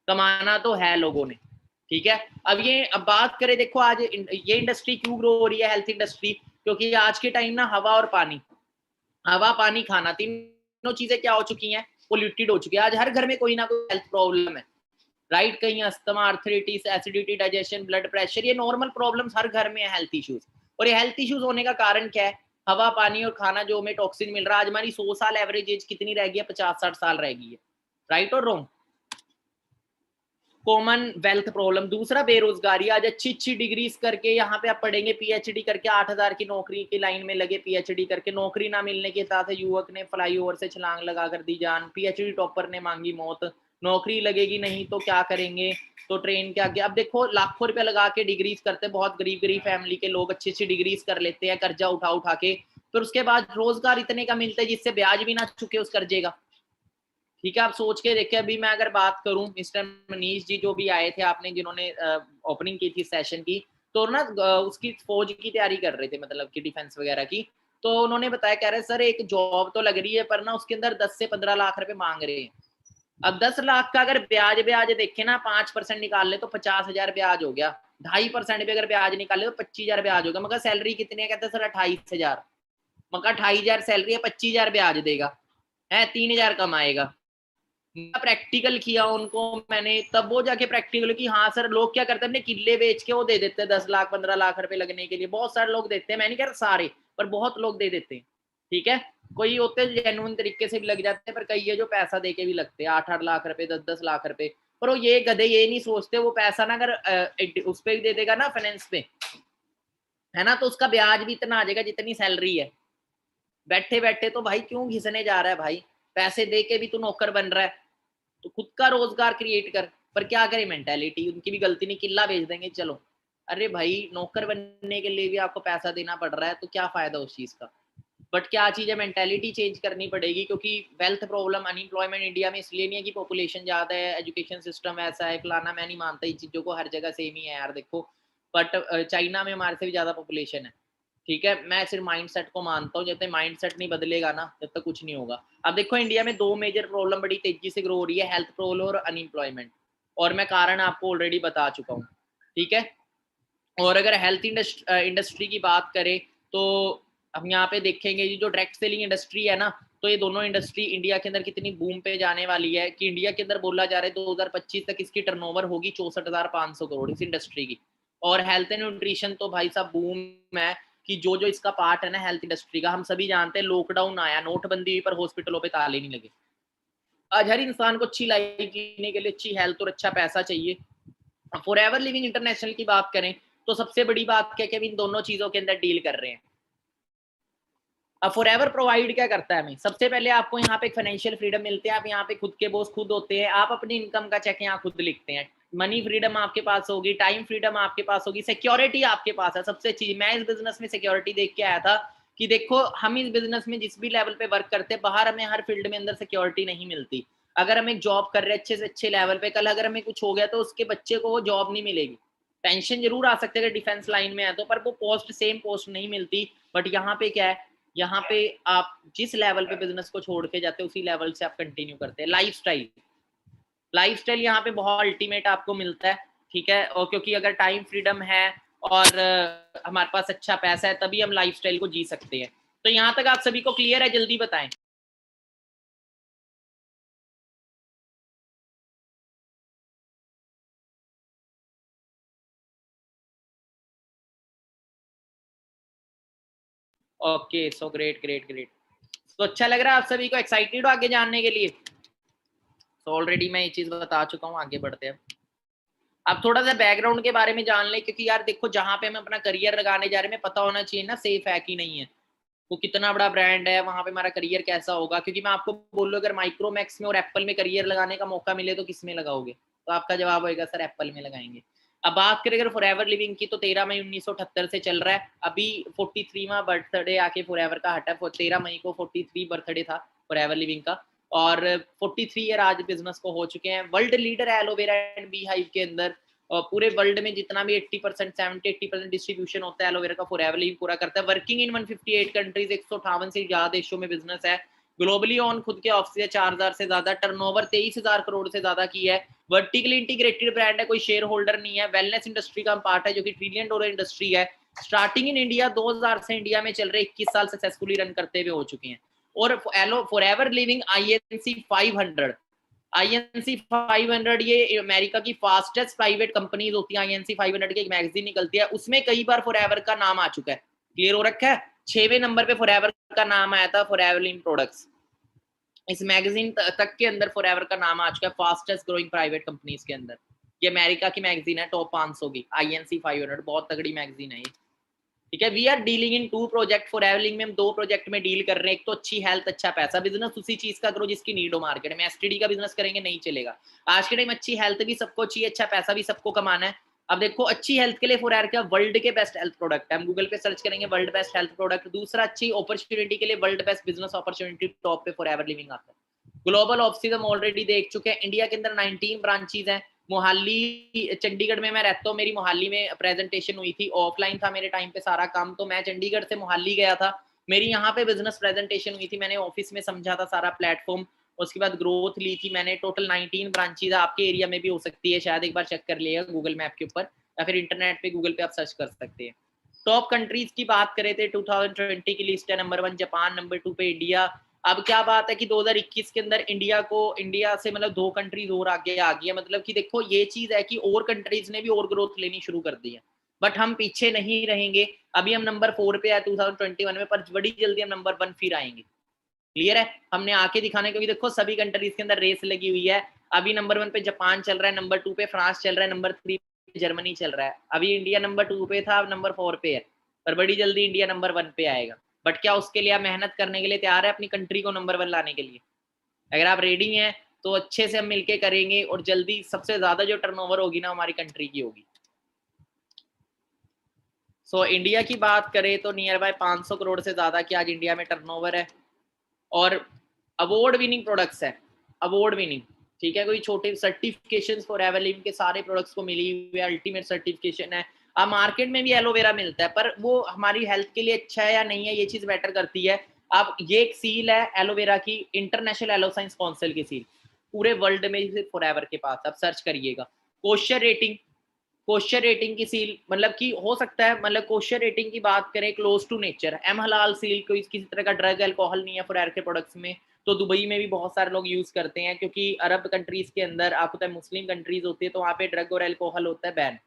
Speaker 1: कमाना तो है लोगों ने, ठीक है। अब बात करें, देखो आज ये इंडस्ट्री क्यों ग्रो हो रही है, हेल्थ इंडस्ट्री, क्योंकि आज के टाइम ना हवा और पानी, हवा पानी खाना, तीनों चीजें क्या हो चुकी हैं, पोल्यूटेड हो चुकी है। आज हर घर में कोई ना कोई हेल्थ प्रॉब्लम है, राइट। कहीं asthma, arthritis, acidity, digestion, blood pressure, ये नॉर्मल प्रॉब्लम्स हर घर में है, हेल्थ इश्यूज। और ये हेल्थ इश्यूज होने का कारण क्या है? हवा पानी और खाना जो हमें टॉक्सिन मिल रहा है। आज हमारी 100 साल एवरेज एज कितनी रह गई है? 50-60 साल रह गई है, राइट और रॉन्ग? Common wealth problem. दूसरा बेरोजगारी। आज अच्छी अच्छी डिग्रीज करके यहाँ पे आप पढ़ेंगे, PhD करके 8,000 की नौकरी की लाइन में लगे, PhD करके नौकरी ना मिलने के साथ युवक ने फ्लाईओवर से छलांग लगा कर दी जान, PhD टॉपर ने मांगी मौत। नौकरी लगेगी नहीं तो क्या करेंगे, तो ट्रेन के आगे। अब देखो लाखों रुपए लगा के डिग्रीज करते, बहुत गरीब गरीब फैमिली के लोग अच्छी अच्छी डिग्रीज कर लेते हैं कर्जा उठा उठा के, फिर उसके बाद रोजगार इतने का मिलता है जिससे ब्याज भी ना चुके उस कर्जे का। ठीक है, आप सोच के देखिए। अभी मैं अगर बात करूं, मिस्टर मनीष जी जो भी आए थे, आपने जिन्होंने ओपनिंग की थी सेशन की, तो ना उसकी फौज की तैयारी कर रहे थे, मतलब कि डिफेंस वगैरह की। तो उन्होंने बताया, कह रहे सर एक जॉब तो लग रही है पर ना उसके अंदर 10 से 15 लाख रुपए मांग रहे हैं। अब 10 लाख का अगर ब्याज ब्याज देखे ना, 5% निकाल ले तो 50,000 ब्याज हो गया। 2.5% भी अगर ब्याज निकाले तो 25,000 ब्याज होगा। मगर सैलरी कितनी है? कहते सर 28,000। मगर 28,000 सैलरी है, 25,000 ब्याज देगा, है 3,000 कमाएगा। प्रैक्टिकल किया उनको मैंने, तब वो जाके प्रैक्टिकल की। हाँ सर, लोग क्या करते हैं, अपने किले बेच के वो दे देते हैं 10 लाख 15 लाख रुपए लगने के लिए। बहुत सारे लोग देते हैं, मैं नहीं कह रहा सारे, पर बहुत लोग दे देते हैं, ठीक है। कोई होते हैं जेन्युइन तरीके से भी लग जाते हैं, पर कई है जो पैसा दे के भी लगते हैं, 8-8 लाख रुपए, 10-10 लाख रुपए। पर वो ये गधे ये नहीं सोचते, वो पैसा ना अगर उस पे भी दे देगा ना, फाइनेंस पे, है ना, तो उसका ब्याज भी इतना आ जाएगा जितनी सैलरी है। बैठे बैठे तो भाई क्यों घिसने जा रहा है भाई, पैसे दे के भी तू नौकर बन रहा है, तो खुद का रोजगार क्रिएट कर। पर क्या करे मेंटेलिटी, उनकी भी गलती नहीं, किला भेज देंगे चलो। अरे भाई नौकर बनने के लिए भी आपको पैसा देना पड़ रहा है, तो क्या फायदा उस चीज का। बट क्या चीज है, मेंटेलिटी चेंज करनी पड़ेगी, क्योंकि वेल्थ प्रॉब्लम, अनएम्प्लॉयमेंट इंडिया में इसलिए नहीं है कि पॉपुलेशन ज्यादा है, एजुकेशन सिस्टम ऐसा है फलाना, मैं नहीं मानता इन चीजों को, हर जगह सेम ही है यार देखो। बट चाइना में हमारे से भी ज्यादा पॉपुलेशन है, ठीक है। मैं सिर्फ माइंडसेट को मानता हूँ, जब तक माइंडसेट नहीं बदलेगा ना, जब तक कुछ नहीं होगा। अब देखो इंडिया में दो मेजर प्रॉब्लम बड़ी तेजी से ग्रो हो रही है, हेल्थ प्रॉब्लम और अनएम्प्लॉयमेंट, और मैं कारण आपको ऑलरेडी बता चुका हूँ, ठीक है। और अगर हेल्थ इंडस्ट्री की बात करें, तो हम यहाँ पे देखेंगे जो डायरेक्ट सेलिंग इंडस्ट्री है ना, तो ये दोनों इंडस्ट्री इंडिया के अंदर कितनी बूम पे जाने वाली है, कि इंडिया के अंदर बोला जा रहा है 2025 तक इसकी टर्नओवर होगी 64,500 करोड़ इस इंडस्ट्री की। और हेल्थ एंड न्यूट्रिशन तो भाई साहब बूम है, कि जो जो इसका पार्ट है ना हेल्थ इंडस्ट्री का, हम सभी जानते हैं लॉकडाउन आया, नोटबंदी हुई, पर हॉस्पिटलों पे ताले नहीं लगे। आज हर इंसान को अच्छी लाइफ जीने के लिए अच्छी हेल्थ और अच्छा पैसा चाहिए। फॉर एवर लिविंग इंटरनेशनल की बात करें, तो सबसे बड़ी बात क्या, कि हम इन दोनों चीजों के अंदर डील कर रहे हैं। अब फॉर एवर प्रोवाइड क्या करता है हमें, सबसे पहले आपको यहाँ पे फाइनेंशियल फ्रीडम मिलते हैं, आप यहाँ पे खुद के बॉस खुद होते हैं, आप अपनी इनकम का चेक यहाँ खुद लिखते हैं, मनी फ्रीडम आपके पास होगी, टाइम फ्रीडम आपके पास होगी, सिक्योरिटी आपके पास है। सबसे चीज मैं इस बिजनेस में सिक्योरिटी देख के आया था, कि देखो हम इस बिजनेस में जिस भी लेवल पे वर्क करते हैं, बाहर हमें हर फील्ड में अंदर सिक्योरिटी नहीं मिलती। अगर हम एक जॉब कर रहे हैं अच्छे से अच्छे लेवल पे, कल अगर हमें कुछ हो गया तो उसके बच्चे को वो जॉब नहीं मिलेगी। पेंशन जरूर आ सकते हैं डिफेंस लाइन में है तो, पर वो पोस्ट सेम पोस्ट नहीं मिलती। बट यहाँ पे क्या है, यहाँ पे आप जिस लेवल पे बिजनेस को छोड़ के जाते हैं उसी लेवल से आप कंटिन्यू करते हैं। लाइफस्टाइल, लाइफस्टाइल यहाँ पे बहुत अल्टीमेट आपको मिलता है, ठीक है। और क्योंकि अगर टाइम फ्रीडम है और हमारे पास अच्छा पैसा है, तभी हम लाइफस्टाइल को जी सकते हैं। तो यहाँ तक आप सभी को क्लियर है, जल्दी बताएं। Okay, so great great great. तो अच्छा लग रहा है आप सभी को, एक्साइटेड हो आगे जानने के लिए। तो ऑलरेडी मैं ये चीज बता चुका हूँ, आगे बढ़ते हैं। अब थोड़ा सा बैकग्राउंड के बारे में जान लें, क्योंकि यार देखो जहाँ पे हम अपना करियर लगाने जा रहे हैं, हमें पता होना चाहिए ना सेफ है कि नहीं है, वो कितना बड़ा ब्रांड है, वहां पे हमारा करियर कैसा होगा। क्योंकि मैं आपको बोलूँ अगर माइक्रोमैक्स में और एप्पल में करियर लगाने का मौका मिले तो किस में लगाओगे, तो आपका जवाब होगा सर एप्पल में लगाएंगे। अब बात करें अगर फॉरएवर लिविंग की, तो 13 मई 1978 से चल रहा है, अभी 43वां बर्थडे आके फॉरएवर का हटा। 13 मई को 43 बर्थडे था फॉरएवर लिविंग का, और 43 ईयर आज बिजनेस को हो चुके हैं। वर्ल्ड लीडर है एलोवेरा एंड बी हाइव के अंदर, और पूरे वर्ल्ड में जितना भी 80% 70-80% डिस्ट्रीब्यूशन होता है एलोवेरा का फॉरएवर लिविंग पूरा करता है। वर्किंग इन 158 कंट्रीज, 158 से ज्यादा देशों में बिजनेस है। ग्लोबली ऑन खुद के ऑफिस है 4000 से ज्यादा, टर्नओवर 23,000 करोड़ से ज्यादा की है। वर्टिकली इंटीग्रेटेड ब्रांड है, कोई शेयर होल्डर नहीं है। वेलनेस इंडस्ट्री का पार्ट है जो कि $1 ट्रिलियन इंडस्ट्री है। स्टार्टिंग इन इंडिया 2000 से इंडिया में चल रहे 21 साल सक्सेसफुली रन करते हुए हो चुके हैं। और फॉरएवर लिविंग INC 500, INC 500 ये अमेरिका की फास्टेस्ट प्राइवेट कंपनीज होती है। INC 500 की एक मैगजीन निकलती है, उसमें कई बार फॉरएवर का नाम आ चुका है। क्लियर हो रखा है, 6वें नंबर पे फॉरएवर का नाम आया था, फॉरएवर लिविंग प्रोडक्ट्स इस मैगजीन तक के अंदर फॉरएवर का नाम आ चुका है फास्टेस्ट ग्रोइंग प्राइवेट कंपनीज के अंदर। ये अमेरिका की मैगजीन है, टॉप 500 की INC 500, बहुत तगड़ी मैगजीन है ये, ठीक है। We are dealing in 2 project forever living में, हम 2 प्रोजेक्ट में डील कर रहे हैं। एक तो अच्छी हेल्थ अच्छा पैसा, बिजनेस उसी चीज का करो जिसकी नीड हो मार्केट में। एसटीडी का बिजनेस करेंगे नहीं चलेगा। आज के टाइम अच्छी हेल्थ भी सबको चाहिए, अच्छा पैसा भी सबको कमाना है। अब देखो अच्छी हेल्थ के लिए फॉरएवर का वर्ल्ड के बेस्ट हेल्थ प्रोडक्ट है, हम गूगल पे सर्च करेंगे वर्ल्ड बेस्ट हेल्थ प्रोडक्ट। दूसरा अच्छी अपॉर्चुनिटी के लिए world best business opportunity top पे फॉरएवर लिविंग आता है। ग्लोबल ऑफिस हम ऑलरेडी देख चुके हैं, इंडिया के अंदर 19 ब्रांचेज हैं। मोहाली चंडीगढ़ में मैं रहता हूँ, मेरी मोहाली में प्रेजेंटेशन हुई थी, ऑफलाइन था मेरे टाइम पे सारा काम, तो मैं चंडीगढ़ से मोहाली गया था। मेरी यहाँ पे बिजनेस प्रेजेंटेशन हुई थी, मैंने ऑफिस में समझा था सारा प्लेटफॉर्म। उसके बाद ग्रोथ ली थी मैंने। टोटल 19 ब्रांचेज आपके एरिया में भी हो सकती है शायद, एक बार चेक कर लिएगा गूगल मैप के ऊपर, या फिर इंटरनेट पे गूगल पे आप सर्च कर सकते हैं। टॉप कंट्रीज की बात करें थे 2020 की लिस्ट है, नंबर 1 जापान, नंबर 2 पे इंडिया। अब क्या बात है कि 2021 के अंदर इंडिया से मतलब 2 कंट्रीज और आगे आ गई है। मतलब कि देखो ये चीज है कि और कंट्रीज ने भी और ग्रोथ लेनी शुरू कर दी है, बट हम पीछे नहीं रहेंगे। अभी हम नंबर 4 पे है 2021 में, पर बड़ी जल्दी हम नंबर 1 फिर आएंगे। क्लियर है, हमने आके दिखाने, क्योंकि देखो सभी कंट्रीज के अंदर रेस लगी हुई है। अभी नंबर 1 पे जापान चल रहा है, नंबर 2 पे फ्रांस चल रहा है, नंबर 3 पे जर्मनी चल रहा है। अभी इंडिया नंबर 2 पे था, अब नंबर 4 पे है, पर बड़ी जल्दी इंडिया नंबर 1 पे आएगा। बट क्या उसके लिए आप मेहनत करने के लिए तैयार है अपनी कंट्री को नंबर 1 लाने के लिए? अगर आप रेडी हैं तो अच्छे से हम मिलके करेंगे, और जल्दी सबसे ज्यादा जो टर्नओवर होगी ना हमारी कंट्री की होगी। सो इंडिया की बात करें तो नियर बाय 500 करोड़ से ज्यादा की आज इंडिया में टर्नओवर है, और अवार्ड विनिंग प्रोडक्ट्स है, अवार्ड विनिंग, ठीक है। कोई छोटे सर्टिफिकेशंस फॉर एवरलिम के सारे प्रोडक्ट्स को मिली हुई है, अल्टीमेट सर्टिफिकेशन है। अब मार्केट में भी एलोवेरा मिलता है, पर वो हमारी हेल्थ के लिए अच्छा है या नहीं है, ये चीज मैटर करती है। अब ये एक सील है एलोवेरा की, इंटरनेशनल एलो साइंस काउंसिल की सील, पूरे वर्ल्ड में सिर्फ फॉरएवर के पास, आप सर्च करिएगा। कोशर रेटिंग, कोशर रेटिंग की सील, मतलब कि हो सकता है, मतलब कोशर रेटिंग की बात करें, क्लोज टू नेचर, एम हलाल सील, कोई किसी तरह का ड्रग अल्कोहल नहीं है फॉरएवर के प्रोडक्ट्स में। तो दुबई में भी बहुत सारे लोग यूज करते हैं, क्योंकि अरब कंट्रीज के अंदर आपको पता है मुस्लिम कंट्रीज होती है, तो वहाँ पे ड्रग और अल्कोहल होता है बैन।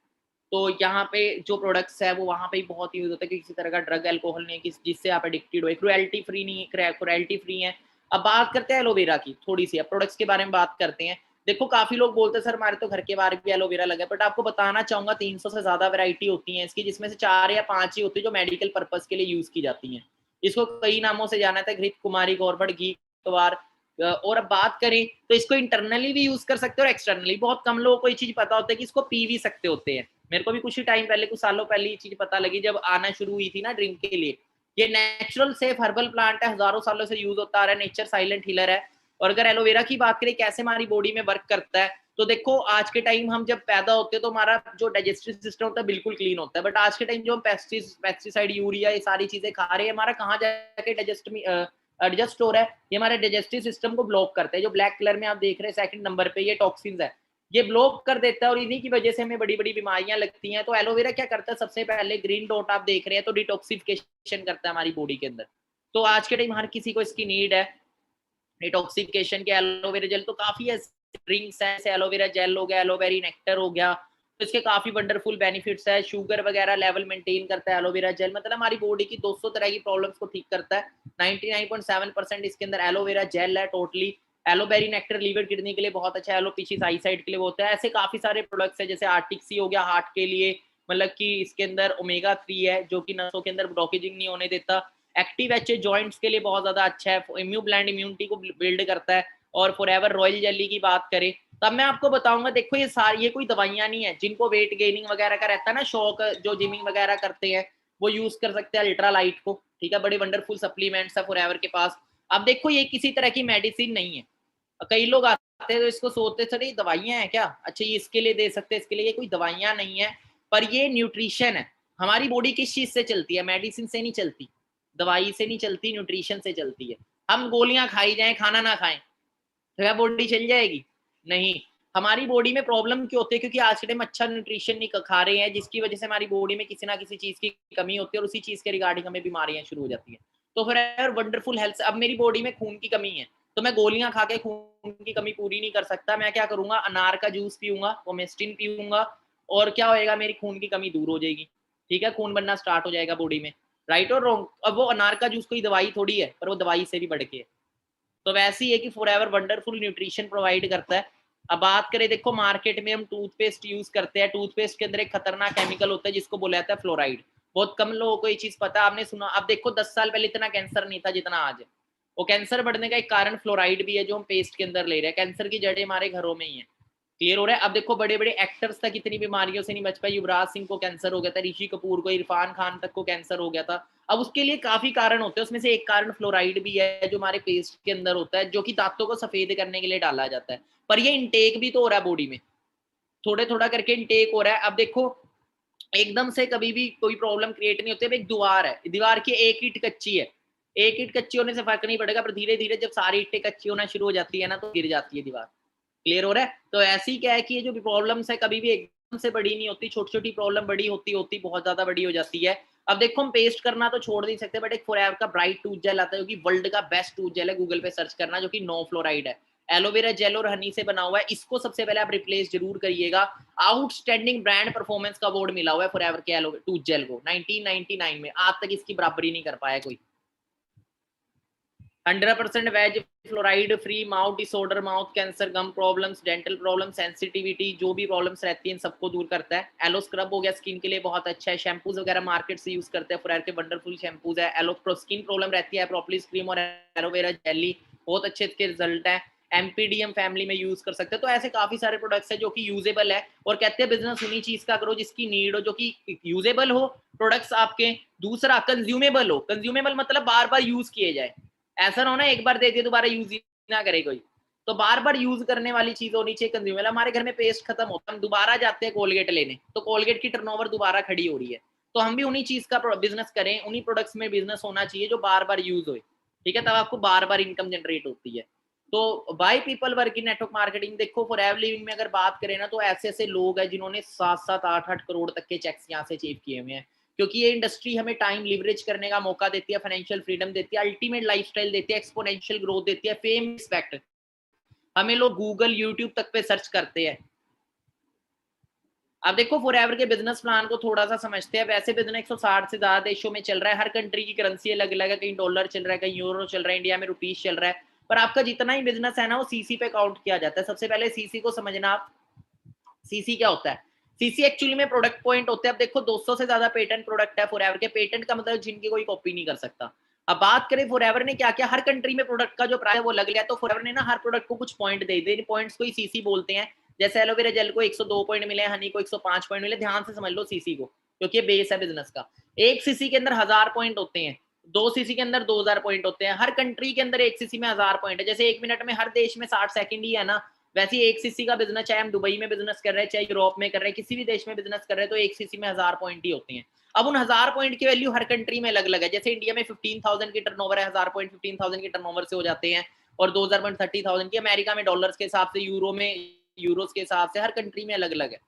Speaker 1: तो यहाँ पे जो प्रोडक्ट्स है वो वहाँ पे बहुत यूज होता है, कि किसी तरह का ड्रग अल्कोहल नहीं है जिससे आप एडिक्टेड हो, क्रुएल्टी फ्री नहीं है, क्रुएल्टी फ्री है। अब बात करते हैं एलोवेरा की थोड़ी सी, अब प्रोडक्ट्स के बारे में बात करते हैं। देखो काफी लोग बोलते हैं सर हमारे तो घर के बाहर भी एलोवेरा लगा है, बट आपको बताना चाहूंगा 300 से ज्यादा वैरायटी होती है इसकी, जिसमें से 4 या 5 ही होती है जो मेडिकल पर्पज के लिए यूज की जाती हैं। इसको कई नामों से जाना था, घृत कुमारी, गौरबड़ घी, कवार। और अब बात करें तो इसको इंटरनली भी यूज कर सकते हो और एक्सटर्नली। बहुत कम लोगों को ये चीज पता होता है कि इसको पी भी सकते होते हैं। मेरे को भी कुछ ही टाइम पहले, कुछ सालों पहले ये चीज पता लगी जब आना शुरू हुई थी ना ड्रिंक के लिए। ये नेचुरल सेफ हर्बल प्लांट है, हजारों सालों से यूज होता आ रहा है, नेचर साइलेंट हीलर है। और अगर एलोवेरा की बात करें कैसे हमारी बॉडी में वर्क करता है, तो देखो आज के टाइम हम जब पैदा होते हैं तो हमारा जो डाइजेस्टिव सिस्टम होता है बिल्कुल क्लीन होता है, बट आज के टाइम जो हम पेस्टिसाइड, यूरिया, ये सारी चीजें खा रहे हैं, हमारा कहाँ जाके एडजस्ट हो रहा है, ये हमारे डाइजेस्टिव सिस्टम को ब्लॉक करता है। जो ब्लैक कलर में आप देख रहे हैं सेकंड नंबर पे, ये टॉक्सिन्स है, ये ब्लॉक कर देता है, और इन्हीं की वजह से हमें बड़ी बड़ी बीमारियां लगती हैं। तो एलोवेरा क्या करता है, सबसे पहले ग्रीन डॉट आप देख रहे हैं, तो डिटॉक्सिफिकेशन करता है हमारी बॉडी के अंदर। तो आज के टाइम हर किसी को इसकी नीड है डिटॉक्सिफिकेशन के। एलोवेरा जेल तो काफी ड्रिंक्स है, जैसे एलोवेरा जेल हो गया, एलोवेरी नेक्टर हो गया, तो इसके काफी वंडरफुल बेनिफिट्स है। शुगर वगैरह लेवल मेंटेन करता है एलोवेरा जेल, मतलब हमारी बॉडी की 200 तरह की प्रॉब्लम्स को ठीक करता है। 99.7% इसके अंदर एलोवेरा जेल है टोटली। एलोवेरी नेक्टर लीवर किडनी के लिए बहुत अच्छा है, एलोपीसीस आई साइड के लिए होता है। ऐसे काफी सारे प्रोडक्ट्स है, जैसे आर्टिक्सी हो गया हार्ट के लिए, मतलब कि इसके अंदर ओमेगा 3 है जो कि नसों के अंदर ब्लॉकेजिंग नहीं होने देता। एक्टिव एच जॉइंट्स के लिए बहुत ज्यादा अच्छा है, इम्यूनिटी को बिल्ड करता है। और फॉरएवर रॉयल जेली की बात करें, तब मैं आपको बताऊंगा, देखो ये सारी, ये कोई दवाइयां नहीं है। जिनको वेट गेनिंग वगैरह का रहता है ना शौक, जो जिमिंग वगैरह करते हैं, वो यूज कर सकते हैं अल्ट्रा लाइट को, ठीक है। बड़े वंडरफुल सप्लीमेंट्स है फॉरएवर के पास। अब देखो ये किसी तरह की मेडिसिन नहीं है। कई लोग आते हैं तो इसको सोचते सर ये दवाइयां हैं क्या, अच्छा ये इसके लिए दे सकते हैं, इसके लिए, ये कोई दवाइयां नहीं है, पर ये न्यूट्रिशन है। हमारी बॉडी किस चीज से चलती है, मेडिसिन से नहीं चलती, दवाई से नहीं चलती, न्यूट्रिशन से चलती है। हम गोलियां खाई जाएं, खाना ना खाएं, तो क्या बॉडी चल जाएगी? नहीं। हमारी बॉडी में प्रॉब्लम क्यों होती है, क्योंकि आज के टाइम अच्छा न्यूट्रिशन नहीं खा रहे हैं, जिसकी वजह से हमारी बॉडी में किसी ना किसी चीज की कमी होती है, और उसी चीज के रिगार्डिंग हमें बीमारियां शुरू हो जाती हैं। तो फिर वंडरफुल हेल्थ, अब मेरी बॉडी में खून की कमी है, तो मैं गोलियां खा के खून की कमी पूरी नहीं कर सकता। मैं क्या करूंगा, अनार का जूस पीऊंगा, ओमेस्टिन पीऊंगा, और क्या होएगा, मेरी खून की कमी दूर हो जाएगी, ठीक है, खून बनना स्टार्ट हो जाएगा बॉडी में। राइट और रॉन्ग? अब वो अनार का जूस कोई दवाई थोड़ी है, पर वो दवाई से भी बढ़ के है। तो वैसे ही है कि फॉरएवर वंडरफुल न्यूट्रिशन प्रोवाइड करता है। अब बात करें, देखो मार्केट में हम टूथपेस्ट यूज करते हैं, टूथपेस्ट के अंदर एक खतरनाक केमिकल होता है जिसको बोला जाता है फ्लोराइड। बहुत कम लोगों को ये चीज पता है, आपने सुना? अब देखो 10 साल पहले इतना कैंसर नहीं था जितना आज है। वो कैंसर बढ़ने का एक कारण फ्लोराइड भी है, जो हम पेस्ट के अंदर ले रहे हैं। कैंसर की जड़ें हमारे घरों में ही है। क्लियर हो रहा है? अब देखो बड़े बड़े एक्टर्स तक इतनी बीमारियों से नहीं बच पाए। युवराज सिंह को कैंसर हो गया था, ऋषि कपूर को, इरफान खान तक को कैंसर हो गया था। अब उसके लिए काफी कारण होते हैं, उसमें से एक कारण फ्लोराइड भी है, जो हमारे पेस्ट के अंदर होता है, जो कि दांतों को सफेद करने के लिए डाला जाता है। पर ये इंटेक भी तो हो रहा है बॉडी में, थोड़े थोड़ा करके इंटेक हो रहा है। अब देखो एकदम से कभी भी कोई प्रॉब्लम क्रिएट नहीं होती। अब एक दीवार है, दीवार की एक ईंट कच्ची है, एक ईंट कच्ची होने से फर्क नहीं पड़ेगा, पर धीरे धीरे जब सारी ईंटें कच्ची होना शुरू हो जाती है ना, तो गिर जाती है दीवार। क्लियर हो रहा है? तो ऐसे ही क्या है कि ये जो प्रॉब्लम्स है कभी भी एकदम से बड़ी नहीं होती, छोटी छोटी प्रॉब्लम बड़ी होती होती बहुत ज्यादा बड़ी हो जाती है। अब देखो हम पेस्ट करना तो छोड़ नहीं सकते, बट एक फॉरएवर का ब्राइट टूथ जेल आता है, जो कि वर्ल्ड का बेस्ट टूथ जेल है, गूगल पे सर्च करना, जो कि नो फ्लोराइड है, एलोवेरा जेल और हनी से बना हुआ है। इसको सबसे पहले आप रिप्लेस जरूर करिएगा। आउटस्टैंडिंग ब्रांड परफॉर्मेंस का अवार्ड मिला हुआ है फॉरएवर के टूथ जेल को 1999 में, आज तक इसकी बराबरी नहीं कर पाया कोई। 100% veg, fluoride free, mouth disorder, mouth cancer, gum problems, dental problem, sensitivity, जो भी प्रॉब्लम्स रहती हैं इन सबको दूर करता है। एलो स्क्रब हो गया, स्किन के लिए बहुत अच्छा है। शैम्पूज वगैरह मार्केट से यूज करते हैं, फोरेवर के वंडरफुल शैम्पूज है। एलो प्रो स्किन प्रॉब्लम रहती है, प्रोपोलिस क्रीम और एलोवेरा जेली बहुत अच्छे इसके रिजल्ट है। एमपीडीएम फैमिली में यूज कर सकते हैं। तो ऐसे काफी सारे प्रोडक्ट्स है जो कि यूजेबल है, और कहते हैं बिजनेस उन्हीं चीज का करो जिसकी नीड हो, जो कि यूजेबल हो प्रोडक्ट्स आपके। दूसरा कंज्यूमेबल हो, कंज्यूमेबल मतलब बार बार यूज किए जाए, ऐसा ना हो ना एक बार दे दिए दोबारा यूज ही ना करे कोई, तो बार बार यूज करने वाली चीज होनी चाहिए कंज्यूमर। हमारे घर में पेस्ट खत्म होता है, हम दोबारा जाते हैं कोलगेट लेने, तो कोलगेट की टर्नओवर दोबारा खड़ी हो रही है। तो हम भी उन्हीं चीज का बिजनेस करें, उन्हीं प्रोडक्ट्स में बिजनेस होना चाहिए जो बार बार यूज हो, ठीक है, तब आपको बार बार इनकम जनरेट होती है। तो by people work in network marketing, देखो फॉरएवर लिविंग में अगर बात करें ना, तो ऐसे ऐसे लोग हैं जिन्होंने 7-8 करोड़ तक के चेक्स यहाँ से अचीव किए हुए हैं, क्योंकि ये इंडस्ट्री हमें टाइम लिवरेज करने का मौका देती है, फाइनेंशियल फ्रीडम देती है, अल्टीमेट लाइफस्टाइल देती है, एक्सपोनेंशियल ग्रोथ देती है, फेम रिस्पेक्ट। हमें लोग गूगल यूट्यूब तक पे सर्च करते हैं। अब देखो फॉरएवर के बिजनेस प्लान को थोड़ा सा समझते हैं। वैसे बिजनेस 160 से ज्यादा देशों में चल रहा है, हर कंट्री की करेंसी अलग अलग है, कहीं डॉलर चल रहा है, कहीं यूरो चल रहा है, इंडिया में रुपीज चल रहा है, पर आपका जितना ही बिजनेस है ना वो सीसी पे काउंट किया जाता है। सबसे पहले सीसी को समझना आप, सीसी क्या होता है? सीसी एक्चुअली में प्रोडक्ट पॉइंट होते हैं। अब देखो 200 से ज्यादा पेटेंट प्रोडक्ट है फॉरएवर के, पेटेंट का मतलब जिनकी कोई कॉपी नहीं कर सकता। अब बात करें फॉरएवर ने क्या क्या, हर कंट्री में प्रोडक्ट का जो प्राइस है वो अलग है, तो फॉरएवर ने ना हर प्रोडक्ट को कुछ पॉइंट दे दिए, पॉइंट्स को ही सीसी बोलते हैं। जैसे एलोवेरा जेल को 102 पॉइंट मिले, हनी को 105 पॉइंट मिले, ध्यान से समझ लो सीसी को, क्योंकि बेस है बिजनेस का। एक सीसी के अंदर 1000 पॉइंट होते हैं, 2 सीसी के अंदर 2000 पॉइंट होते हैं, हर कंट्री के अंदर एक सीसी में 1000 पॉइंट है। जैसे 1 मिनट में हर देश में 60 सेकंड ही है ना, वैसे एक सीसी का बिजनेस, चाहे हम दुबई में बिजनेस कर रहे हैं, चाहे यूरोप में कर रहे हैं, किसी भी देश में बिजनेस कर रहे हैं, तो एक सीसी में 1000 पॉइंट ही होते हैं। अब उन 1000 पॉइंट की वैल्यू हर कंट्री में अलग अलग है। जैसे इंडिया में 15,000 की टर्नओवर है, 1000 पॉइंट 15,000 की टर्नओवर से हो जाते हैं, और 2000 पॉइंट 30,000 की। अमेरिका में डॉलर्स के हिसाब से, यूरो में यूरोस के हिसाब से, हर कंट्री में अलग अलग है।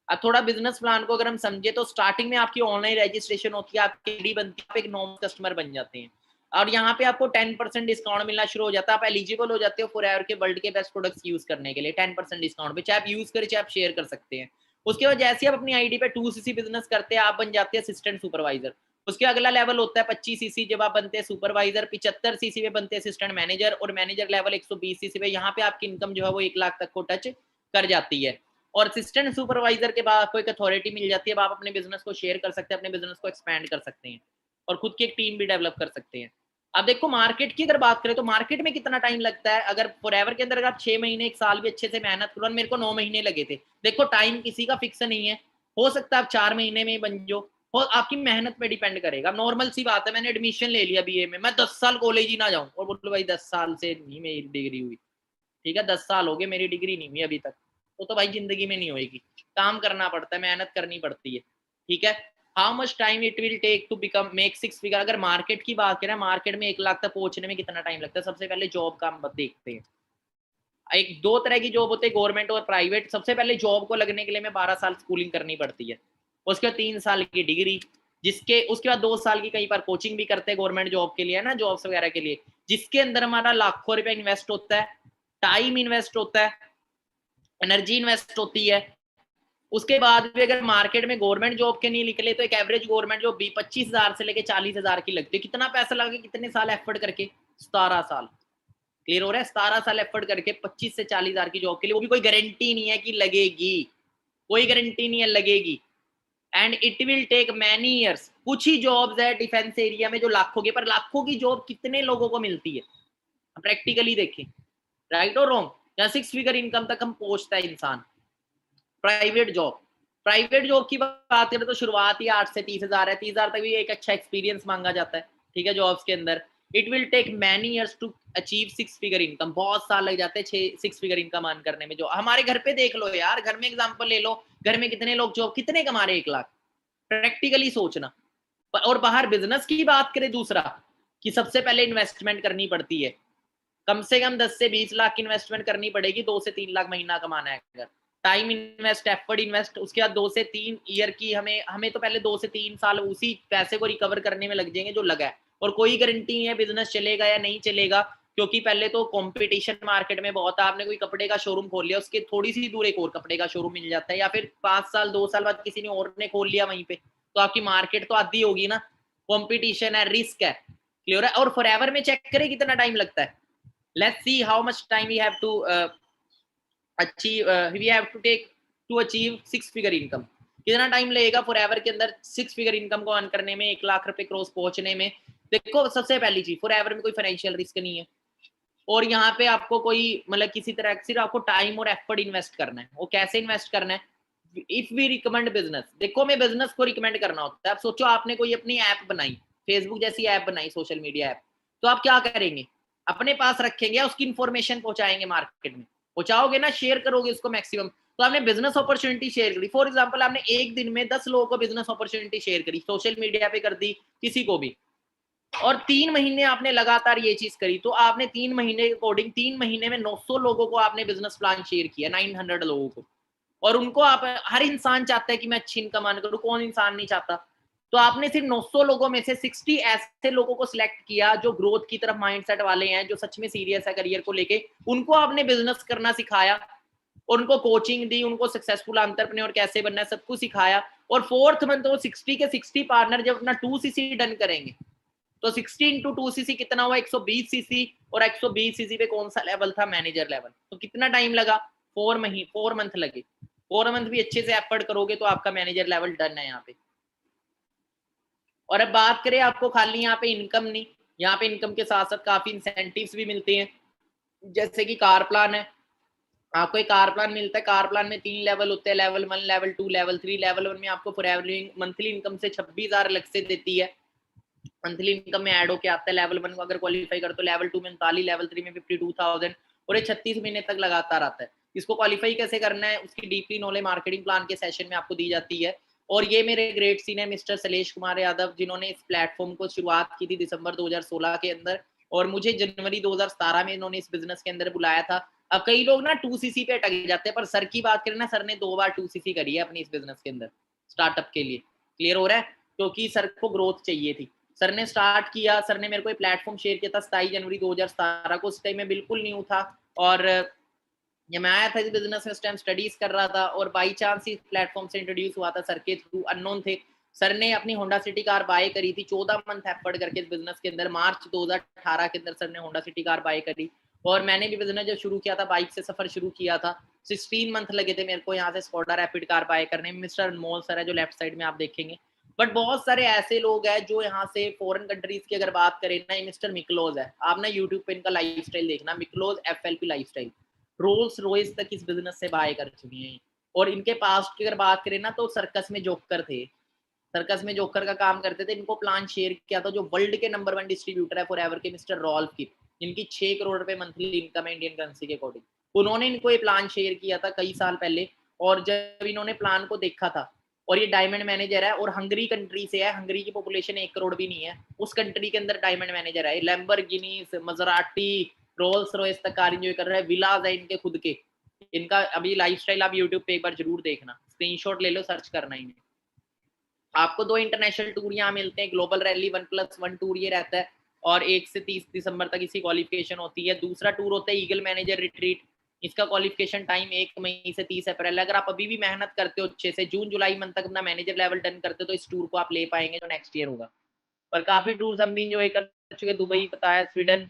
Speaker 1: अब थोड़ा बिजनेस प्लान को अगर हम समझे, तो स्टार्टिंग में आपकी ऑनलाइन रजिस्ट्रेशन होती है, आपकी आईडी बनती है, आप एक नॉर्मल कस्टमर बन जाते हैं, और यहाँ पे आपको 10% डिस्काउंट मिलना शुरू हो जाता है। आप एलिजिबल हो जाते हो फॉरएवर के वर्ल्ड के बेस्ट प्रोडक्ट्स यूज करने के लिए 10% डिस्काउंट पे, चाहे आप यूज करें चाहे आप शेयर कर सकते हैं। उसके बाद जैसे आप अपनी आईडी पे 2cc बिजनेस करते हैं, आप बन जाते हैं असिस्टेंट सुपरवाइजर। उसके अगला लेवल होता है 25cc, जब आप बनते हैं सुपरवाइजर। 75cc पे बनते हैं असिस्टेंट मैनेजर, और मैनेजर लेवल 120cc पे, यहाँ पे आपकी इनकम जो है वो 1 लाख तक को टच कर जाती है। और असिस्टेंट सुपरवाइजर के बाद आपको एक अथॉरिटी मिल जाती है, अब आप अपने बिजनेस को शेयर कर सकते हैं, अपने बिजनेस को एक्सपैंड कर सकते हैं, और खुद की एक टीम भी डेवलप कर सकते हैं। अब देखो मार्केट की अगर बात करें, तो मार्केट में कितना टाइम लगता है? अगर फॉरएवर के अंदर अगर आप 6 महीने 1 साल भी अच्छे से मेहनत करो, मेरे को 9 महीने लगे थे। देखो टाइम किसी का फिक्स नहीं है, हो सकता है आप 4 महीने में बन जाओ, और आपकी मेहनत पे डिपेंड करेगा। नॉर्मल सी बात है, मैंने एडमिशन ले लिया बीए में, मैं 10 साल कॉलेज ही ना जाऊं और बोलो भाई 10 साल से नहीं मेरी डिग्री हुई, ठीक है 10 साल हो गए मेरी डिग्री नहीं हुई अभी तक, तो भाई जिंदगी में नहीं होएगी। काम करना पड़ता है, मेहनत करनी पड़ती है, ठीक है। How much time it will take to become make 6 figure? अगर मार्केट की बात करें, मार्केट में 1 लाख तक पहुंचने में कितना टाइम लगता है? सबसे पहले जॉब का हम देखते हैं। एक 2 तरह की जॉब होती है, गवर्नमेंट और प्राइवेट। सबसे पहले जॉब को लगने के लिए हमें 12 साल स्कूलिंग करनी पड़ती है, उसके बाद 3 साल की डिग्री, जिसके उसके बाद 2 साल की कई बार कोचिंग भी करते हैं गवर्नमेंट जॉब के लिए, है ना, जॉब्स वगैरह के लिए, जिसके अंदर हमारा लाखों रुपए इन्वेस्ट होता है, टाइम इन्वेस्ट होता है, एनर्जी इन्वेस्ट होती है। उसके बाद भी अगर मार्केट में गवर्नमेंट जॉब के नहीं निकले, तो एक एवरेज गवर्नमेंट जॉब 25,000 से लेके 40,000 की लगती है। कितना पैसा लगा, कितने साल एफर्ट करके? 17 साल। क्लियर हो रहा है? 17 साल एफर्ट करके 25 से 40,000 की जॉब के लिए, वो भी कोई गारंटी नहीं है कि लगेगी, कोई गारंटी नहीं है लगेगी। And it will take many years. कुछ ही जॉब्स है डिफेंस एरिया में जो लाखों की, पर लाखों की जॉब कितने लोगों को मिलती है? प्रैक्टिकली देखें, राइट और रॉन्ग, या 6 फिगर इनकम तक हम पहुंचता है इंसान। प्राइवेट जॉब, प्राइवेट जॉब की बात करें तो शुरुआत ही 8 से 30,000 है, 30,000 तक भी एक अच्छा एक्सपीरियंस मांगा जाता है, ठीक है, जॉब्स के अंदर। It will take many years to achieve 6 figure income. बहुत साल लग जाते हैं 6 फिगर इनकम अर्न करने में। जो हमारे घर पे देख लो यार, घर में एग्जांपल ले लो, घर में कितने लोग जॉब कितने कमा रहे हैं? 1 लाख। प्रैक्टिकली सोचना। और बाहर बिजनेस की बात करें, दूसरा कि सबसे पहले इन्वेस्टमेंट करनी पड़ती है, कम से कम 10 से 20 लाख की इन्वेस्टमेंट करनी पड़ेगी, 2 से 3 लाख महीना कमाना है अगर। टाइम इन्वेस्ट, एफर्ट इन्वेस्ट, उसके बाद 2 से 3 ईयर की हमें तो पहले 2 से 3 साल उसी पैसे को रिकवर करने में लग जाएंगे जो लगा है। और कोई गारंटी नहीं है बिजनेस चलेगा या नहीं चलेगा, क्योंकि पहले तो कंपटीशन मार्केट में बहुत है। आपने कोई कपड़े का शोरूम खोल लिया, उसके थोड़ी सी दूर एक और कपड़े का शोरूम मिल जाता है, या फिर 5 साल 2 साल बाद किसी ने और ने खोल लिया वहीं पे, तो आपकी मार्केट तो आधी होगी ना। कंपटीशन है, रिस्क है, क्लियर है? और फॉरएवर में चेक करें कितना टाइम लगता है। Let's see how much time we have to achieve, we have to take to achieve 6 figure income. कितना टाइम लगेगा फॉरएवर के अंदर 6 फिगर इनकम को अर्न करने में, 1 लाख रुपए क्रॉस पहुंचने में? देखो सबसे पहली चीज, फॉरएवर में कोई फाइनेंशियल रिस्क नहीं है, और यहाँ पे आपको कोई मतलब किसी तरह सिर्फ आपको टाइम और एफर्ट इन्वेस्ट करना है। वो कैसे इन्वेस्ट करना है? इफ वी रिकमेंड बिजनेस, देखो मैं बिजनेस को रिकमेंड करना होता है। आप सोचो आपने कोई अपनी ऐप बनाई, फेसबुक जैसी ऐप बनाई, सोशल मीडिया ऐप, तो आप क्या करेंगे? अपने पास रखेंगे, उसकी इन्फॉर्मेशन पहुंचाएंगे मार्केट में, पहुंचाओगे ना, शेयर करोगे उसको मैक्सिमम। तो आपने बिजनेस अपॉर्चुनिटी शेयर करी, फॉर एग्जाम्पल आपने एक दिन में 10 लोगों को बिजनेस अपॉर्चुनिटी शेयर करी, सोशल मीडिया पे कर दी किसी को भी, और 3 महीने आपने लगातार ये चीज करी, तो आपने 3 महीने के अकॉर्डिंग 3 महीने में 900 लोगों को आपने बिजनेस प्लान शेयर किया, 900 लोगों को। और उनको आप, हर इंसान चाहता है कि मैं अच्छी इनकम अर्न करूं, कौन इंसान नहीं चाहता? तो आपने सिर्फ 900 लोगों में से 60 ऐसे लोगों को सिलेक्ट किया जो ग्रोथ की तरफ माइंडसेट वाले हैं, जो सच में सीरियस है करियर को लेके, उनको आपने बिजनेस करना सिखाया, उनको कोचिंग दी, उनको सक्सेसफुल एंटरप्रेन्योर कैसे बनना है सब कुछ सिखाया। और 4th मंथ वो 60 के 60 पार्टनर जब अपना 2cc डन करेंगे, तो 60 इंटू 2cc कितना हुआ? 120cc। और 120cc पे कौन सा लेवल था? Manager level. तो कितना टाइम लगा? 4 मंथ लगे। 4 मंथ भी अच्छे से एफर्ट करोगे तो आपका मैनेजर लेवल डन है यहाँ पे। और अब बात करें आपको खाली यहाँ पे इनकम नहीं, यहाँ पे इनकम के साथ साथ काफी इंसेंटिव्स भी मिलते हैं, जैसे कि कार प्लान है। आपको एक कार प्लान मिलता है, कार प्लान में 3 लेवल होते हैं, लेवल 1, लेवल 2, लेवल 3। लेवल 1 में आपको फॉरएवर मंथली इनकम से 26,000 अलग से देती है, मंथली इनकम में ऐड होके आता है। लेवल 1 को अगर क्वालिफाई कर तो लेवल 2 में 39, लेवल 3 में 52,000, और ये 36 महीने तक लगातार आता है। इसको क्वालिफाई कैसे करना है, उसकी डीपली नॉलेज मार्केटिंग प्लान के सेशन में आपको दी जाती है। और ये मेरे great senior mister Shailesh Kumar Yadav, जिन्होंने इस प्लेटफॉर्म को शुरुआत की थी दिसंबर 2016 के अंदर, और मुझे जनवरी 2017 में इन्होंने इस बिजनेस के अंदर बुलाया था। अब कई लोग ना 2cc पे अटक जाते हैं, पर सर की बात करें ना, सर ने 2 बार 2cc करी है अपनी इस बिजनेस के अंदर स्टार्टअप के लिए। क्लियर हो रहा है? क्योंकि सर को ग्रोथ चाहिए थी। सर ने स्टार्ट किया, सर ने मेरे को प्लेटफॉर्म शेयर किया था 27 जनवरी 2017 को। उस टाइम में बिल्कुल न्यू था, और जब मैं आया था इस बिजनेस में उस टाइम स्टडीज कर रहा था, और बाई चांस इस प्लेटफॉर्म से इंट्रोड्यूस हुआ था सर के थ्रू, अननोन थे। सर ने अपनी होंडा सिटी कार बाय करी थी 14 मंथ एफर्ट करके इस बिजनेस के अंदर। मार्च 2018 के अंदर सर ने होंडा सिटी कार बाय करी, और मैंने भी बिजनेस जब शुरू किया था, बाइक से सफर शुरू किया था, 16 मंथ लगे थे मेरे को यहाँ से स्कोडा रैपिड कार बाय करने में। मिस्टर अनमोल सर है जो लेफ्ट साइड में आप देखेंगे। बट बहुत सारे ऐसे लोग हैं जो यहाँ से फॉरेन कंट्रीज की अगर बात करें ना, मिस्टर मिकलोज है, आप ना यूट्यूब पे इनका लाइफस्टाइल देखना, मिकलोज FLP लाइफस्टाइल, रोल्स रॉयस तक इस बिजनेस से बाय कर चुकी हैं। और इनके पास्ट की अगर बात करें ना, तो सर्कस में जोकर थे, सर्कस में जोकर का काम करते थे। इनको प्लान शेयर किया था जो वर्ल्ड के नंबर 1 डिस्ट्रीब्यूटर है फॉरएवर के, मिस्टर रॉल्फ की। इनकी 6 करोड़ रुपए मंथली इनकम है इंडियन करेंसी के अकॉर्डिंग। उन्होंने इनको ये प्लान शेयर किया था कई साल पहले, और जब इन्होंने प्लान को देखा था, और ये डायमंड मैनेजर है, और हंगरी कंट्री से है, हंगरी की पॉपुलेशन 1 करोड़ भी नहीं है, उस कंट्री के अंदर डायमंड मैनेजर है। लैम्बोर्गिनी, मजराटी, रोल्स रॉयस तक कार एंजॉय कर रहा है, विलाज है इनके खुद के। इनका अभी लाइफस्टाइल आप यूट्यूब पे एक बार जरूर देखना, स्क्रीनशॉट ले लो, सर्च करना इन्हें। आपको 2 इंटरनेशनल टूर यहाँ मिलते हैं, ग्लोबल रैली 1+1 टूर ये रहता है, और 1 से 30 दिसंबर तक इसकी क्वालिफिकेशन होती है। दूसरा टूर होता है ईगल मैनेजर रिट्रीट, इसका क्वालिफिकेशन टाइम 1 मई से 30 अप्रैल। अगर आप अभी भी मेहनत करते हो अच्छे से, जून जुलाई मंथ तक अपना मैनेजर लेवल डन करते हो, तो इस टूर को आप ले पाएंगे जो नेक्स्ट ईयर होगा। पर काफी टूर्स हम भी इंजॉय कर चुके, दुबई पता है, Sweden.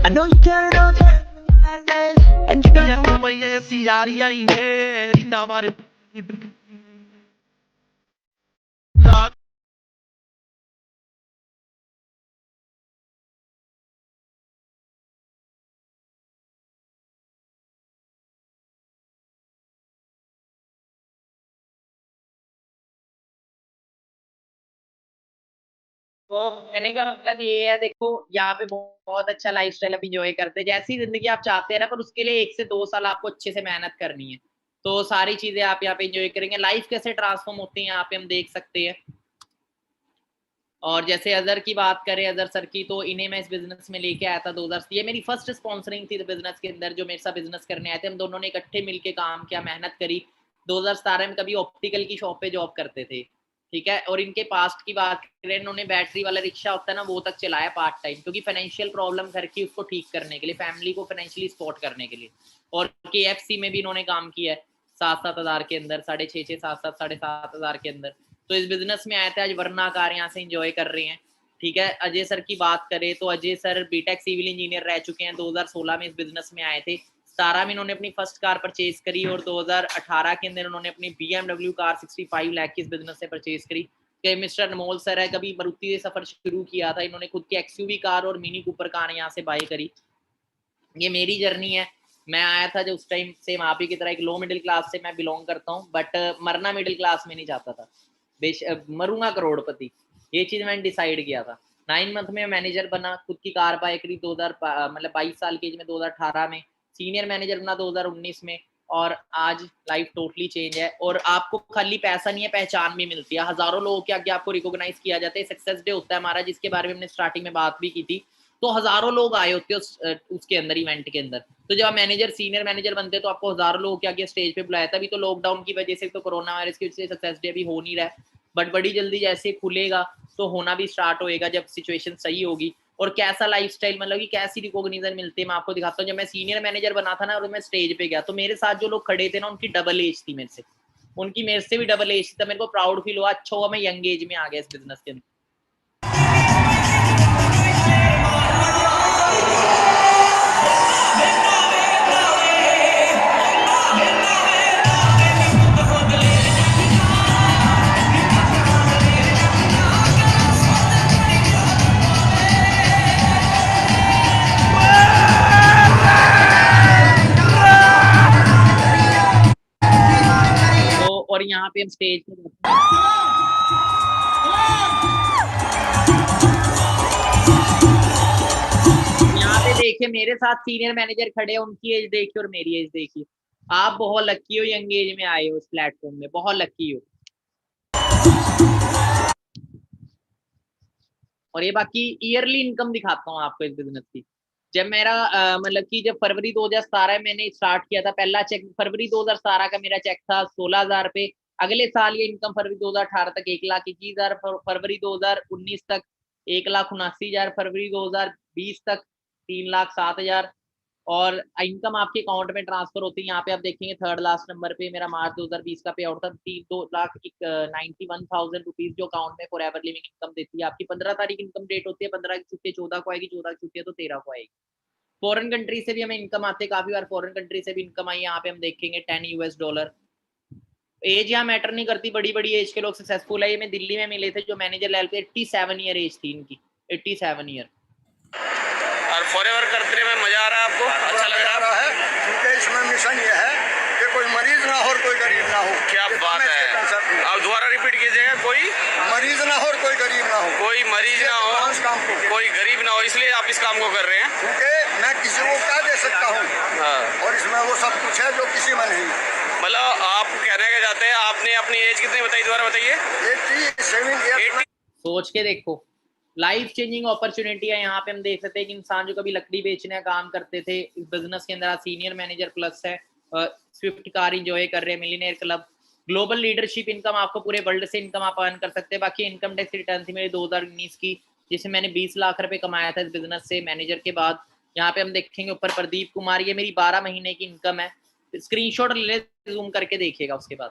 Speaker 2: I know you can't know that, and you can't know my see
Speaker 1: तो कहने का मतलब ये है, देखो यहाँ पे बहुत अच्छा लाइफस्टाइल आप इंजॉय करते हैं, जैसी जिंदगी आप चाहते हैं ना, पर उसके लिए 1 से 2 साल आपको अच्छे से मेहनत करनी है। तो सारी चीजें आप यहाँ पे इंजॉय करेंगे, लाइफ कैसे ट्रांसफॉर्म होती है यहाँ पे हम देख सकते हैं। और जैसे अजहर की बात करें, अजहर सर की, तो इन्हें मैं इस बिजनेस में लेके आया था 2000, ये मेरी फर्स्ट स्पॉन्सरिंग थी बिजनेस के अंदर, जो मेरे साथ बिजनेस करने आए थे। हम दोनों ने इकट्ठे मिलके काम किया, मेहनत करी। 2017 में कभी ऑप्टिकल की शॉप पे जॉब करते थे, ठीक है। और इनके पास्ट की बात करें, इन्होंने बैटरी वाला रिक्शा होता है ना, वो तक चलाया पार्ट टाइम, क्योंकि फाइनेंशियल प्रॉब्लम घर की, उसको ठीक करने के लिए, फैमिली को फाइनेंशियली सपोर्ट करने के लिए। और KFC में भी इन्होंने काम किया है 7-7 हज़ार के अंदर, 6,500 7-7 7,500 हज़ार के अंदर। तो इस बिजनेस में आए थे, आज वरना कार यहाँ से एंजॉय कर रहे हैं, ठीक है। अजय सर की बात करें तो Ajay sir BTech civil engineer रह चुके हैं, 2016 में इस बिजनेस में आए थे। 17 में इन्होंने अपनी फर्स्ट कार परचेज करी, और 2018 के अंदर उन्होंने अपनी BMW कार 65 लाख की इस बिजनेस से परचेज करी। कि मिस्टर अनमोल सर है, कभी मारुति से सफर शुरू किया था, इन्होंने खुद की XUV कार और मिनी कूपर कार यहाँ से बाय करी। ये मेरी जर्नी है। मैं आया था जो उस टाइम से आप ही की तरह एक लो मिडिल क्लास से मैं बिलोंग करता हूँ, बट मरना मिडिल क्लास में नहीं चाहता था, मरूंगा करोड़पति, ये चीज मैंने डिसाइड किया था। 9 मंथ में मैनेजर बना, खुद की कार बाय करी 2000 मतलब 22 साल की एज में, 2018 में सीनियर मैनेजर बना 2019 में, और आज लाइफ टोटली चेंज है। और आपको खाली पैसा नहीं है, पहचान भी मिलती है, हजारों लोगों के आगे आपको रिकॉग्नाइज किया जाता है। सक्सेस डे होता है हमारा, जिसके बारे में हमने स्टार्टिंग में बात भी की थी, तो हजारों लोग आए होते हैं उसके अंदर, इवेंट के अंदर। तो जब आप मैनेजर सीनियर मैनेजर बनते हैं तो आपको हजारों लोगों के आगे स्टेज पे बुलाया था। अभी तो लॉकडाउन की वजह से, तो कोरोना वायरस की वजह से सक्सेस डे अभी हो नहीं रहा है, बट बड़ी जल्दी जैसे खुलेगा तो होना भी स्टार्ट होएगा, जब सिचुएशन सही होगी। और कैसा लाइफस्टाइल, मतलब कि कैसी रिकॉग्निशन मिलती है, मैं आपको दिखाता हूँ। जब मैं सीनियर मैनेजर बना था ना, और मैं स्टेज पे गया, तो मेरे साथ जो लोग खड़े थे ना, उनकी डबल एज थी मेरे से, उनकी मेरे से भी डबल एज थी। मेरे को प्राउड फील हुआ, अच्छा हुआ मैं यंग एज में आ गया इस बिजनेस के अंदर। और यहाँ पे हम स्टेज पे यहाँ पे देखिए मेरे साथ सीनियर मैनेजर खड़े हैं, उनकी एज देखिए और मेरी एज देखिए। आप बहुत लकी हो, यंग एज में आए हो इस प्लेटफॉर्म में, बहुत लकी हो। और ये बाकी ईयरली इनकम दिखाता हूँ आपको इस बिजनेस की। जब मेरा मतलब कि जब फरवरी 2017 मैंने स्टार्ट किया था, पहला चेक फरवरी 2017 का मेरा चेक था 16,000 पे। अगले साल ये इनकम फरवरी 2018 तक 1,21,000, फरवरी 2019 तक 1,79,000, फरवरी 2020 तक 3,07,000। और इनकम आपके अकाउंट में ट्रांसफर होती है। यहाँ पे आप देखेंगे थर्ड लास्ट नंबर पे मेरा मार्च 2020 का पे आउट था, 2,91,000 रुपीज, जो अकाउंट में फॉरएवर लिविंग इनकम देती है। आपकी 15 तारीख इनकम डेट होती है, 15 की छुट्टी 14 को आएगी, 14 की छुट्टी है तो 13 को आएगी। फॉरेन कंट्री से भी हमें इनकम आती है, काफी बार फॉरेन कंट्री से भी इनकम आई। यहाँ पे हम देखेंगे $10। एज यहाँ मैटर नहीं करती, बड़ी बड़ी एज के लोग सक्सेसफुल है। ये मैं दिल्ली में मिले थे जो मैनेजर लेवल पे, 87 ईयर एज थी इनकी, 87 ईयर।
Speaker 3: और फॉरएवर करने में मजा आ रहा है आपको, अच्छा लग रहा है?
Speaker 4: क्योंकि इसमें मिशन ये है कि कोई मरीज ना हो और कोई गरीब ना हो।
Speaker 3: क्या बात है, आप दोबारा रिपीट कीजिएगा। कोई
Speaker 4: मरीज ना हो और कोई गरीब ना हो,
Speaker 3: कोई मरीज ना हो, कोई गरीब ना हो, इसलिए आप इस काम को कर रहे हैं।
Speaker 4: क्योंकि मैं किसी को क्या दे सकता हूँ, और इसमें वो सब कुछ है जो किसी में नहीं।
Speaker 3: मतलब आप कहने के जाते हैं, आपने अपनी एज कितनी बताई, दोबारा बताइए।
Speaker 4: 87
Speaker 1: सोच के देखो, लाइफ चेंजिंग अपॉर्चुनिटी है। यहाँ पे हम देख सकते हैं कि इंसान जो कभी लकड़ी बेचने का काम करते थे, इस बिजनेस के अंदर सीनियर मैनेजर प्लस है, स्विफ्ट कार इंजॉय कर रहे हैं, millionaire club, global leadership income, आपको पूरे वर्ल्ड से इनकम आप अर्न कर सकते हैं। बाकी इनकम टैक्स रिटर्न थी मेरी 2019 की, जिसमें मैंने 20 लाख रुपए कमाया था इस बिजनेस से मैनेजर के बाद। यहाँ पे हम देखेंगे ऊपर प्रदीप कुमार, ये मेरी 12 महीने की इनकम है, स्क्रीनशॉट ले जूम करके देखिएगा उसके बाद।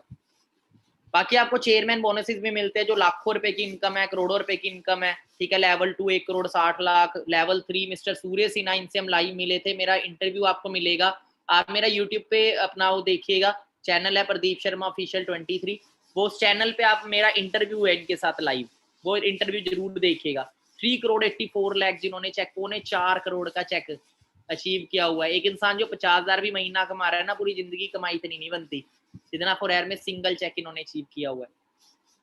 Speaker 1: बाकी आपको चेयरमैन बोनसेस भी मिलते हैं, जो लाखों रुपए की इनकम है, करोड़ों रुपए की इनकम है, ठीक है। लेवल 2 1,60,00,000, लेवल 3 मिस्टर सूर्य सिन्हा, इनसे हम लाइव मिले थे, मेरा इंटरव्यू आपको मिलेगा। आप मेरा यूट्यूब पे अपना वो देखिएगा, चैनल है प्रदीप शर्मा ऑफिशियल 23, वो उस चैनल पे आप मेरा इंटरव्यू है इनके साथ लाइव, वो इंटरव्यू जरूर देखिएगा। 3,84,00,000 जिन्होंने चेक, 4 करोड़ का चेक अचीव किया हुआ है। एक इंसान जो 50,000 भी महीना कमा रहा है ना, पूरी जिंदगी कमाई इतनी नहीं बनती जितना फॉरएवर में सिंगल चेक इन्होंने अचीव किया हुआ है।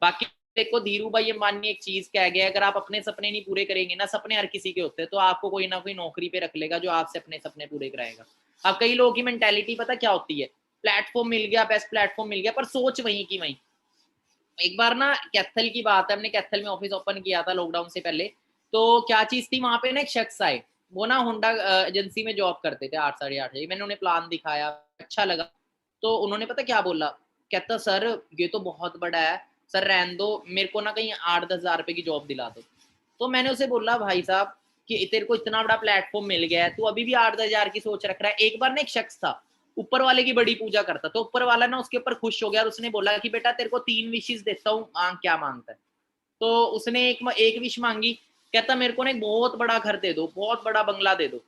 Speaker 1: बाकी देखो धीरू भाई अंबानी एक चीज कह गया, अगर आप अपने सपने नहीं पूरे करेंगे ना, सपने हर किसी के होते हैं, तो आपको कोई ना कोई नौकरी पे रख लेगा जो आपसे अपने सपने पूरे कराएगा। अब कई लोगों की मेंटेलिटी पता क्या होती है, प्लेटफॉर्म मिल गया, बेस्ट प्लेटफॉर्म मिल गया, पर सोच वहीं की वहीं। एक बार ना कैथल की बात है, हमने कैथल में ऑफिस ओपन किया था लॉकडाउन से पहले। तो क्या चीज थी, वहां पे ना एक शख्स आए, वो ना होंडा एजेंसी में जॉब करते थे 8 साढ़े 8 मैंने उन्हें प्लान दिखाया, अच्छा लगा। तो उन्होंने पता क्या बोला, कहता सर ये तो बहुत बड़ा है, सर रहने दो, मेरे को ना कहीं 8-10 हज़ार रुपए की जॉब दिला दो। तो मैंने उसे बोला भाई साहब कि तेरे को इतना बड़ा प्लेटफॉर्म मिल गया है, तू अभी भी 8-10 हज़ार की सोच रख रहा है। एक बार ना एक शख्स था, ऊपर वाले की बड़ी पूजा करता, तो ऊपर वाला ना उसके ऊपर खुश हो गया और उसने बोला कि बेटा तेरे को 3 विशेस देता हूँ, मांग क्या मांगता है। तो उसने एक विश मांगी, कहता मेरे को ना एक बहुत बड़ा घर दे दो, बहुत बड़ा बंगला दे दो।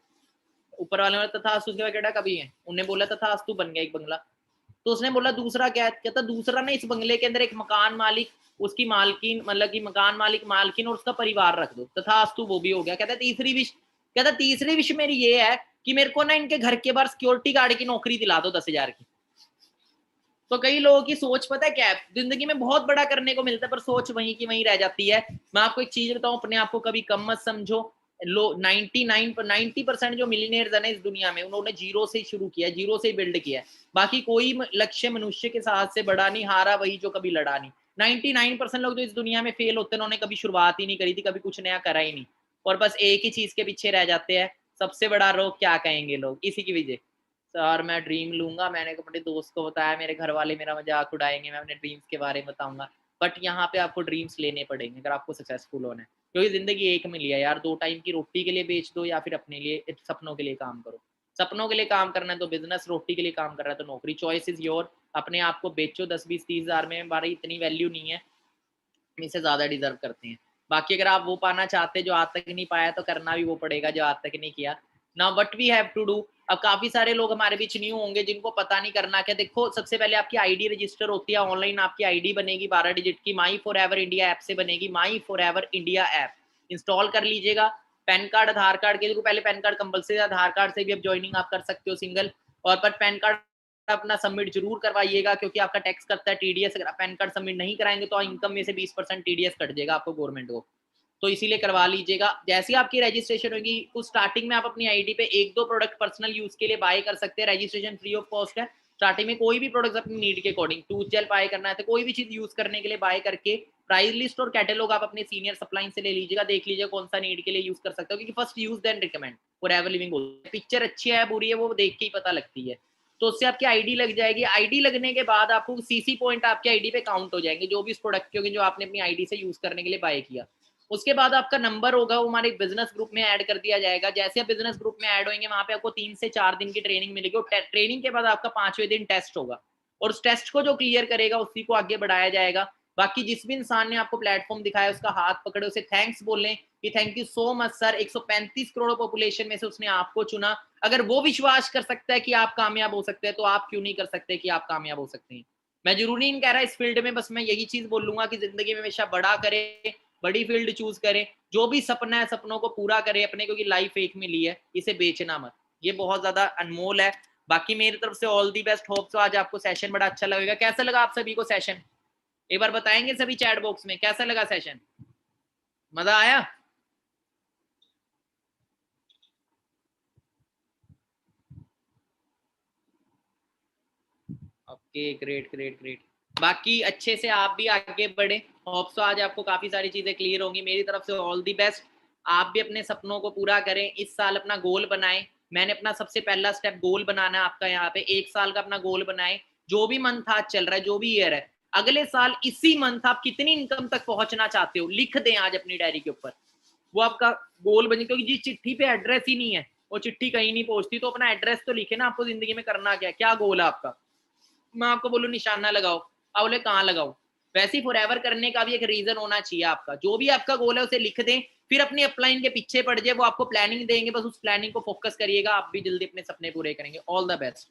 Speaker 1: ऊपर वाले ने तथास्तु, उसके बाद कहता कभी है, उन्होंने बोला तथास्तु, बन गया एक बंगला। तो उसने बोला दूसरा क्या है, कहता दूसरा ना इस बंगले के अंदर एक मकान मालिक, उसकी मालकिन, मतलब कि मकान मालिक, मालकिन और उसका परिवार रख दो। तथास्तु, वो भी हो गया। कहता तीसरी विश, कहता तीसरी विश मेरी ये है कि मेरे को ना इनके घर के बाहर सिक्योरिटी गार्ड की नौकरी दिला दो 10,000 की। तो कई लोगों की सोच पता है क्या है, जिंदगी में बहुत बड़ा करने को मिलता है पर सोच वहीं की वहीं रह जाती है। मैं आपको एक चीज बताऊं, अपने आप को कभी कम मत समझो। लो 90% जो मिलियनेयर्स है ना इस दुनिया में, उन्होंने जीरो से शुरू किया, जीरो से बिल्ड किया। बाकी कोई लक्ष्य मनुष्य के साथ से बड़ा नहीं, हारा वही जो कभी लड़ा नहीं। 99% लोग जो इस दुनिया में फेल होते हैं, उन्होंने कभी शुरुआत ही नहीं करी थी, कभी कुछ नया करा ही नहीं, और बस एक ही चीज के पीछे रह जाते हैं, सबसे बड़ा रोग क्या कहेंगे लोग, इसी की वजह। सर मैं ड्रीम लूंगा, मैंने अपने दोस्त को बताया, मेरे घर वाले मेरा मजाक उड़ाएंगे, मैं अपने ड्रीम्स के बारे में बताऊंगा। बट यहाँ पे आपको ड्रीम्स लेने पड़ेंगे अगर आपको सक्सेसफुल होना है, क्योंकि जिंदगी एक मिली है यार। 2 टाइम की रोटी के लिए बेच दो या फिर अपने लिए सपनों के लिए काम करो। सपनों के लिए काम करना है तो बिजनेस, रोटी के लिए काम कर रहा है तो नौकरी, चॉइस इज योर। अपने आप को बेचो 10-20-30 हज़ार में, हमारी इतनी वैल्यू नहीं है, इससे ज्यादा डिजर्व करते हैं। बाकी अगर आप वो पाना चाहते जो आज तक नहीं पाया, तो करना भी वो पड़ेगा जो आज तक नहीं किया। Now what we have to do. अब काफी सारे लोग हमारे बीच न्यू होंगे जिनको पता नहीं करना क्या। देखो सबसे पहले आपकी आईडी रजिस्टर होती है ऑनलाइन, आपकी आईडी बनेगी 12 डिजिट की, माई फॉर एवर इंडिया ऐप से बनेगी। माई for ever India app install कर लीजिएगा। पैन कार्ड, आधार कार्ड के, पहले पैन कार्ड कंपल्सरी, आधार कार्ड से भी अब ज्वाइनिंग आप कर सकते हो सिंगल। और पर पैन कार्ड अपना सबमिट जरूर करवाइएगा, क्योंकि आपका टैक्स करता है टीडीएस। अगर आप पैन कार्ड सबमिट नहीं कराएंगे तो इनकम में से 20% टीडीएस कट जाएगा आपको गवर्नमेंट को, तो इसीलिए करवा लीजिएगा। जैसे ही आपकी रजिस्ट्रेशन होगी, उस स्टार्टिंग में आप अपनी आईडी पे 1-2 प्रोडक्ट पर्सनल यूज के लिए बाय कर सकते हैं। रजिस्ट्रेशन फ्री ऑफ कॉस्ट है। स्टार्टिंग में कोई भी प्रोडक्ट अपनी नीड के अकॉर्डिंग, टूथ जेल बाय करना है तो कोई भी चीज यूज करने के लिए बाय करके, प्राइस लिस्ट और कैटेलॉग आप अपने सीनियर सप्लाई से ले लीजिएगा, देख लीजिएगा कौन सा नीड के लिए यूज कर सकते हो, क्योंकि first use then recommend, forever living. Picture अच्छी है बुरी है वो देख के ही पता लगती है। तो उससे आपकी आईडी लग जाएगी। आईडी लगने के बाद आपको सीसी पॉइंट आपके आईडी पे काउंट हो जाएंगे, जो भी इस प्रोडक्ट के होंगे जो आपने अपनी आईडी से यूज करने के लिए बाय किया। उसके बाद आपका नंबर होगा, वो हमारे बिजनेस ग्रुप में ऐड कर दिया जाएगा। जैसे आप बिजनेस ग्रुप में ऐड होंगे, वहां पे आपको 3 से 4 दिन की ट्रेनिंग मिलेगी, और ट्रेनिंग के बाद आपका 5वें दिन टेस्ट होगा, और उस टेस्ट को जो क्लियर करेगा उसी को आगे बढ़ाया जाएगा। बाकी जिस भी इंसान ने आपको प्लेटफॉर्म दिखाया उसका हाथ पकड़े, उसे थैंक्स बोलें कि thank you so much sir, 135 crore population में से उसने आपको चुना। अगर वो विश्वास कर सकता है कि आप कामयाब हो सकते हैं, तो आप क्यों नहीं कर सकते कि आप कामयाब हो सकते हैं। मैं जरूरी नहीं कह रहा इस फील्ड में, बस मैं यही चीज बोलूंगा कि जिंदगी में हमेशा बड़ा करें, बड़ी फील्ड चूज करें, जो भी सपना है सपनों को पूरा करें अपने, क्योंकि लाइफ एक मिली है, इसे बेचना मत, ये बहुत ज्यादा अनमोल है। बाकी मेरी तरफ से all the best. Hope so आज आपको सेशन बड़ा अच्छा लगेगा। कैसा लगा आप सभी को सेशन, एक बार बताएंगे सभी चैट बॉक्स में कैसा लगा सेशन, मजा आया? Okay, great great great. बाकी अच्छे से आप भी आगे बढ़े। होप सो आज आपको काफी सारी चीजें क्लियर होंगी। मेरी तरफ से ऑल दी बेस्ट। आप भी अपने सपनों को पूरा करें, इस साल अपना गोल बनाएं। मैंने अपना सबसे पहला स्टेप गोल बनाना है आपका, यहाँ पे 1 साल का अपना गोल बनाएं। जो भी मंथ आज चल रहा है, जो भी ईयर है, अगले साल इसी मंथ आप कितनी इनकम तक पहुंचना चाहते हो लिख दें आज अपनी डायरी के ऊपर, वो आपका गोल बने। क्योंकि जिस चिट्ठी पे एड्रेस ही नहीं है वो चिट्ठी कहीं नहीं पहुंचती, तो अपना एड्रेस तो लिखे ना, आपको जिंदगी में करना क्या, क्या गोल है आपका। मैं आपको बोलूं निशाना लगाओ, आप बोले कहाँ लगाओ, वैसे ही फॉरएवर करने का भी एक रीजन होना चाहिए आपका। जो भी आपका गोल है उसे लिख दें, फिर अपनी अपलाइन के पीछे पड़ जाए, वो आपको प्लानिंग देंगे, बस उस प्लानिंग को फोकस करिएगा, आप भी जल्दी अपने सपने पूरे करेंगे। All the best.